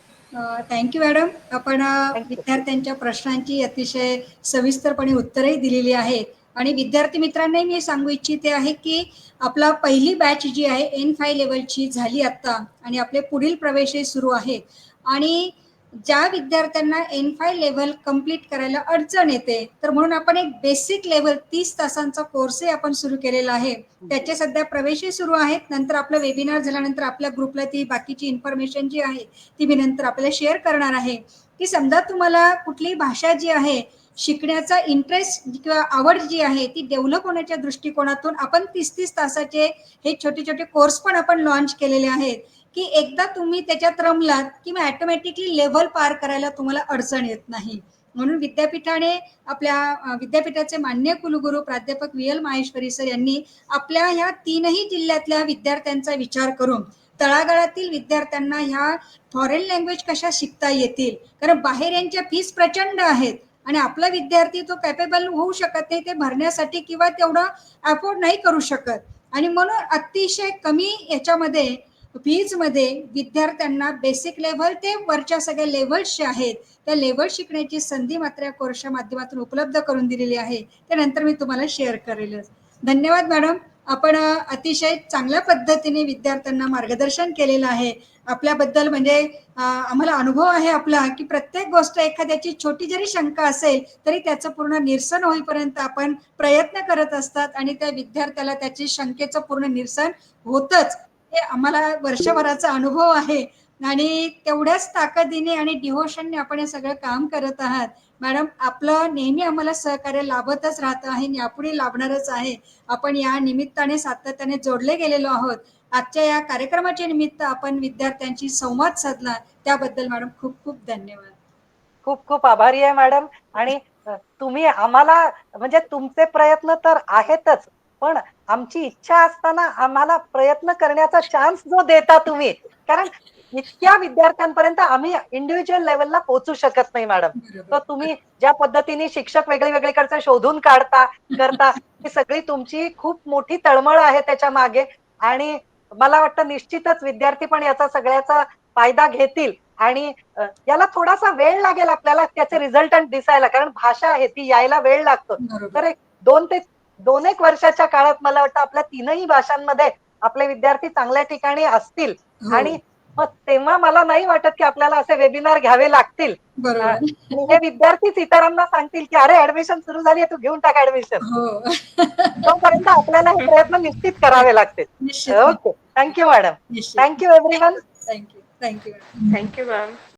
Thank you madam. आपण थँक यू. विद्यार्थ्यांच्या प्रश्नांची अतिशय सविस्तरपणे उत्तरही दिलेली आहेत आणि विद्यार्थी मित्रांनाही मी सांगू इच्छिते आहे, की आपला पहिली बॅच जी आहे N5 लेव्हलची झाली आत्ता आणि आपले पुढील प्रवेशही सुरू आहेत आणि ज्या विद्यार्थ्यांना N5 लेव्हल कंप्लीट करायला अडचण येते, तर म्हणून आपण एक बेसिक लेव्हल 30 तासांचा कोर्सही आपण सुरू केलेला आहे. त्याचे सध्या प्रवेशही सुरू आहेत. नंतर आपलं वेबिनार झाल्यानंतर आपल्या ग्रुपला ती बाकीची इन्फॉर्मेशन जी आहे ती मी नंतर आपल्याला शेअर करणार आहे. की समजा तुम्हाला कुठली भाषा जी आहे शिकण्याचा इंटरेस्ट किंवा आवड जी आहे ती डेव्हलप होण्याच्या दृष्टिकोनातून आपण 30-30 तासाचे हे छोटे-छोटे कोर्स पण आपण लॉन्च केलेले आहेत. की एकदा तुम्ही त्याच्यात रमलात की मग ऑटोमॅटिकली लेव्हल पार करायला तुम्हाला अडचण येत नाही. म्हणून विद्यापीठाने आपल्या विद्यापीठाचे मान्य कुलगुरू प्राध्यापक VL माहेश्वरी सर यांनी आपल्या ह्या 3ही जिल्ह्यातल्या विद्यार्थ्यांचा विचार करून तळागाळातील विद्यार्थ्यांना ह्या फॉरेन लँग्वेज कशा शिकता येतील, कारण बाहेर यांच्या फीस प्रचंड आहेत आणि आपला विद्यार्थी तो कॅपेबल होऊ शकत नाही ते भरण्यासाठी किंवा तेवढं अफोर्ड नाही करू शकत. आणि म्हणून अतिशय कमी याच्यामध्ये फीजमध्ये विद्यार्थ्यांना बेसिक लेव्हल ते वरच्या सगळ्या लेव्हल्स जे आहेत त्या लेव्हल शिकण्याची संधी मात्र या कोर्सच्या माध्यमातून उपलब्ध करून दिलेली आहे. त्यानंतर मी तुम्हाला शेअर करेलच. धन्यवाद मॅडम. आपण अतिशय चांगल्या पद्धतीने विद्यार्थ्यांना मार्गदर्शन केलेलं आहे. आपल्याबद्दल म्हणजे आम्हाला अनुभव आहे आपला की प्रत्येक गोष्ट एखाद्याची छोटी जरी शंका असेल तरी त्याचं पूर्ण निरसन होईपर्यंत आपण प्रयत्न करत असतात आणि त्या विद्यार्थ्याला त्याची शंकेचं पूर्ण निरसन होतच. हे आम्हाला वर्षभराचा अनुभव आहे आणि तेवढ्याच ताकदीने आणि डिव्होशनने आपण हे सगळं काम करत आहात. मॅडम आपलं नेहमी आम्हाला सहकार्य लाभतच राहतं आहे, यापुढे लाभणारच आहे. आपण या निमित्ताने सातत्याने जोडले गेलेलो आहोत. आजच्या या कार्यक्रमाच्या निमित्त आपण विद्यार्थ्यांशी संवाद साधला त्याबद्दल मॅडम खूप खूप धन्यवाद. खूप खूप आभारी आहे मॅडम. आणि तुम्ही आम्हाला म्हणजे तुमचे प्रयत्न तर आहेतच, पण आमची इच्छा असताना आम्हाला प्रयत्न करण्याचा चान्स जो देता तुम्ही, कारण इतक्या विद्यार्थ्यांपर्यंत आम्ही इंडिव्हिज्युअल लेवलला पोहोचू शकत नाही मॅडम. तर तुम्ही ज्या पद्धतीने शिक्षक वेगळे वेगळीकडचे शोधून करता ही सगळी तुमची खूप मोठी तळमळ आहे त्याच्या मागे. आणि मला वाटतं निश्चितच विद्यार्थी पण याचा सगळ्याचा फायदा घेतील. आणि याला थोडासा वेळ लागेल आपल्याला त्याचे रिझल्टंट दिसायला, कारण भाषा आहे ती यायला वेळ लागतो. तर एक 2 ते 2 वर्षाच्या काळात मला वाटतं आपल्या 3ही भाषांमध्ये आपले विद्यार्थी चांगल्या ठिकाणी असतील. आणि मग तेव्हा मला नाही वाटत की आपल्याला असे वेबिनार घ्यावे लागतील. आणि हे विद्यार्थीच इतरांना सांगतील की अरे ऍडमिशन सुरू झाली आहे, तू घेऊन टाक ऍडमिशन. तोपर्यंत आपल्याला हे प्रयत्न निश्चित करावे लागतील. Okay, thank you madam. Thank you everyone. Thank you. Thank you ma'am.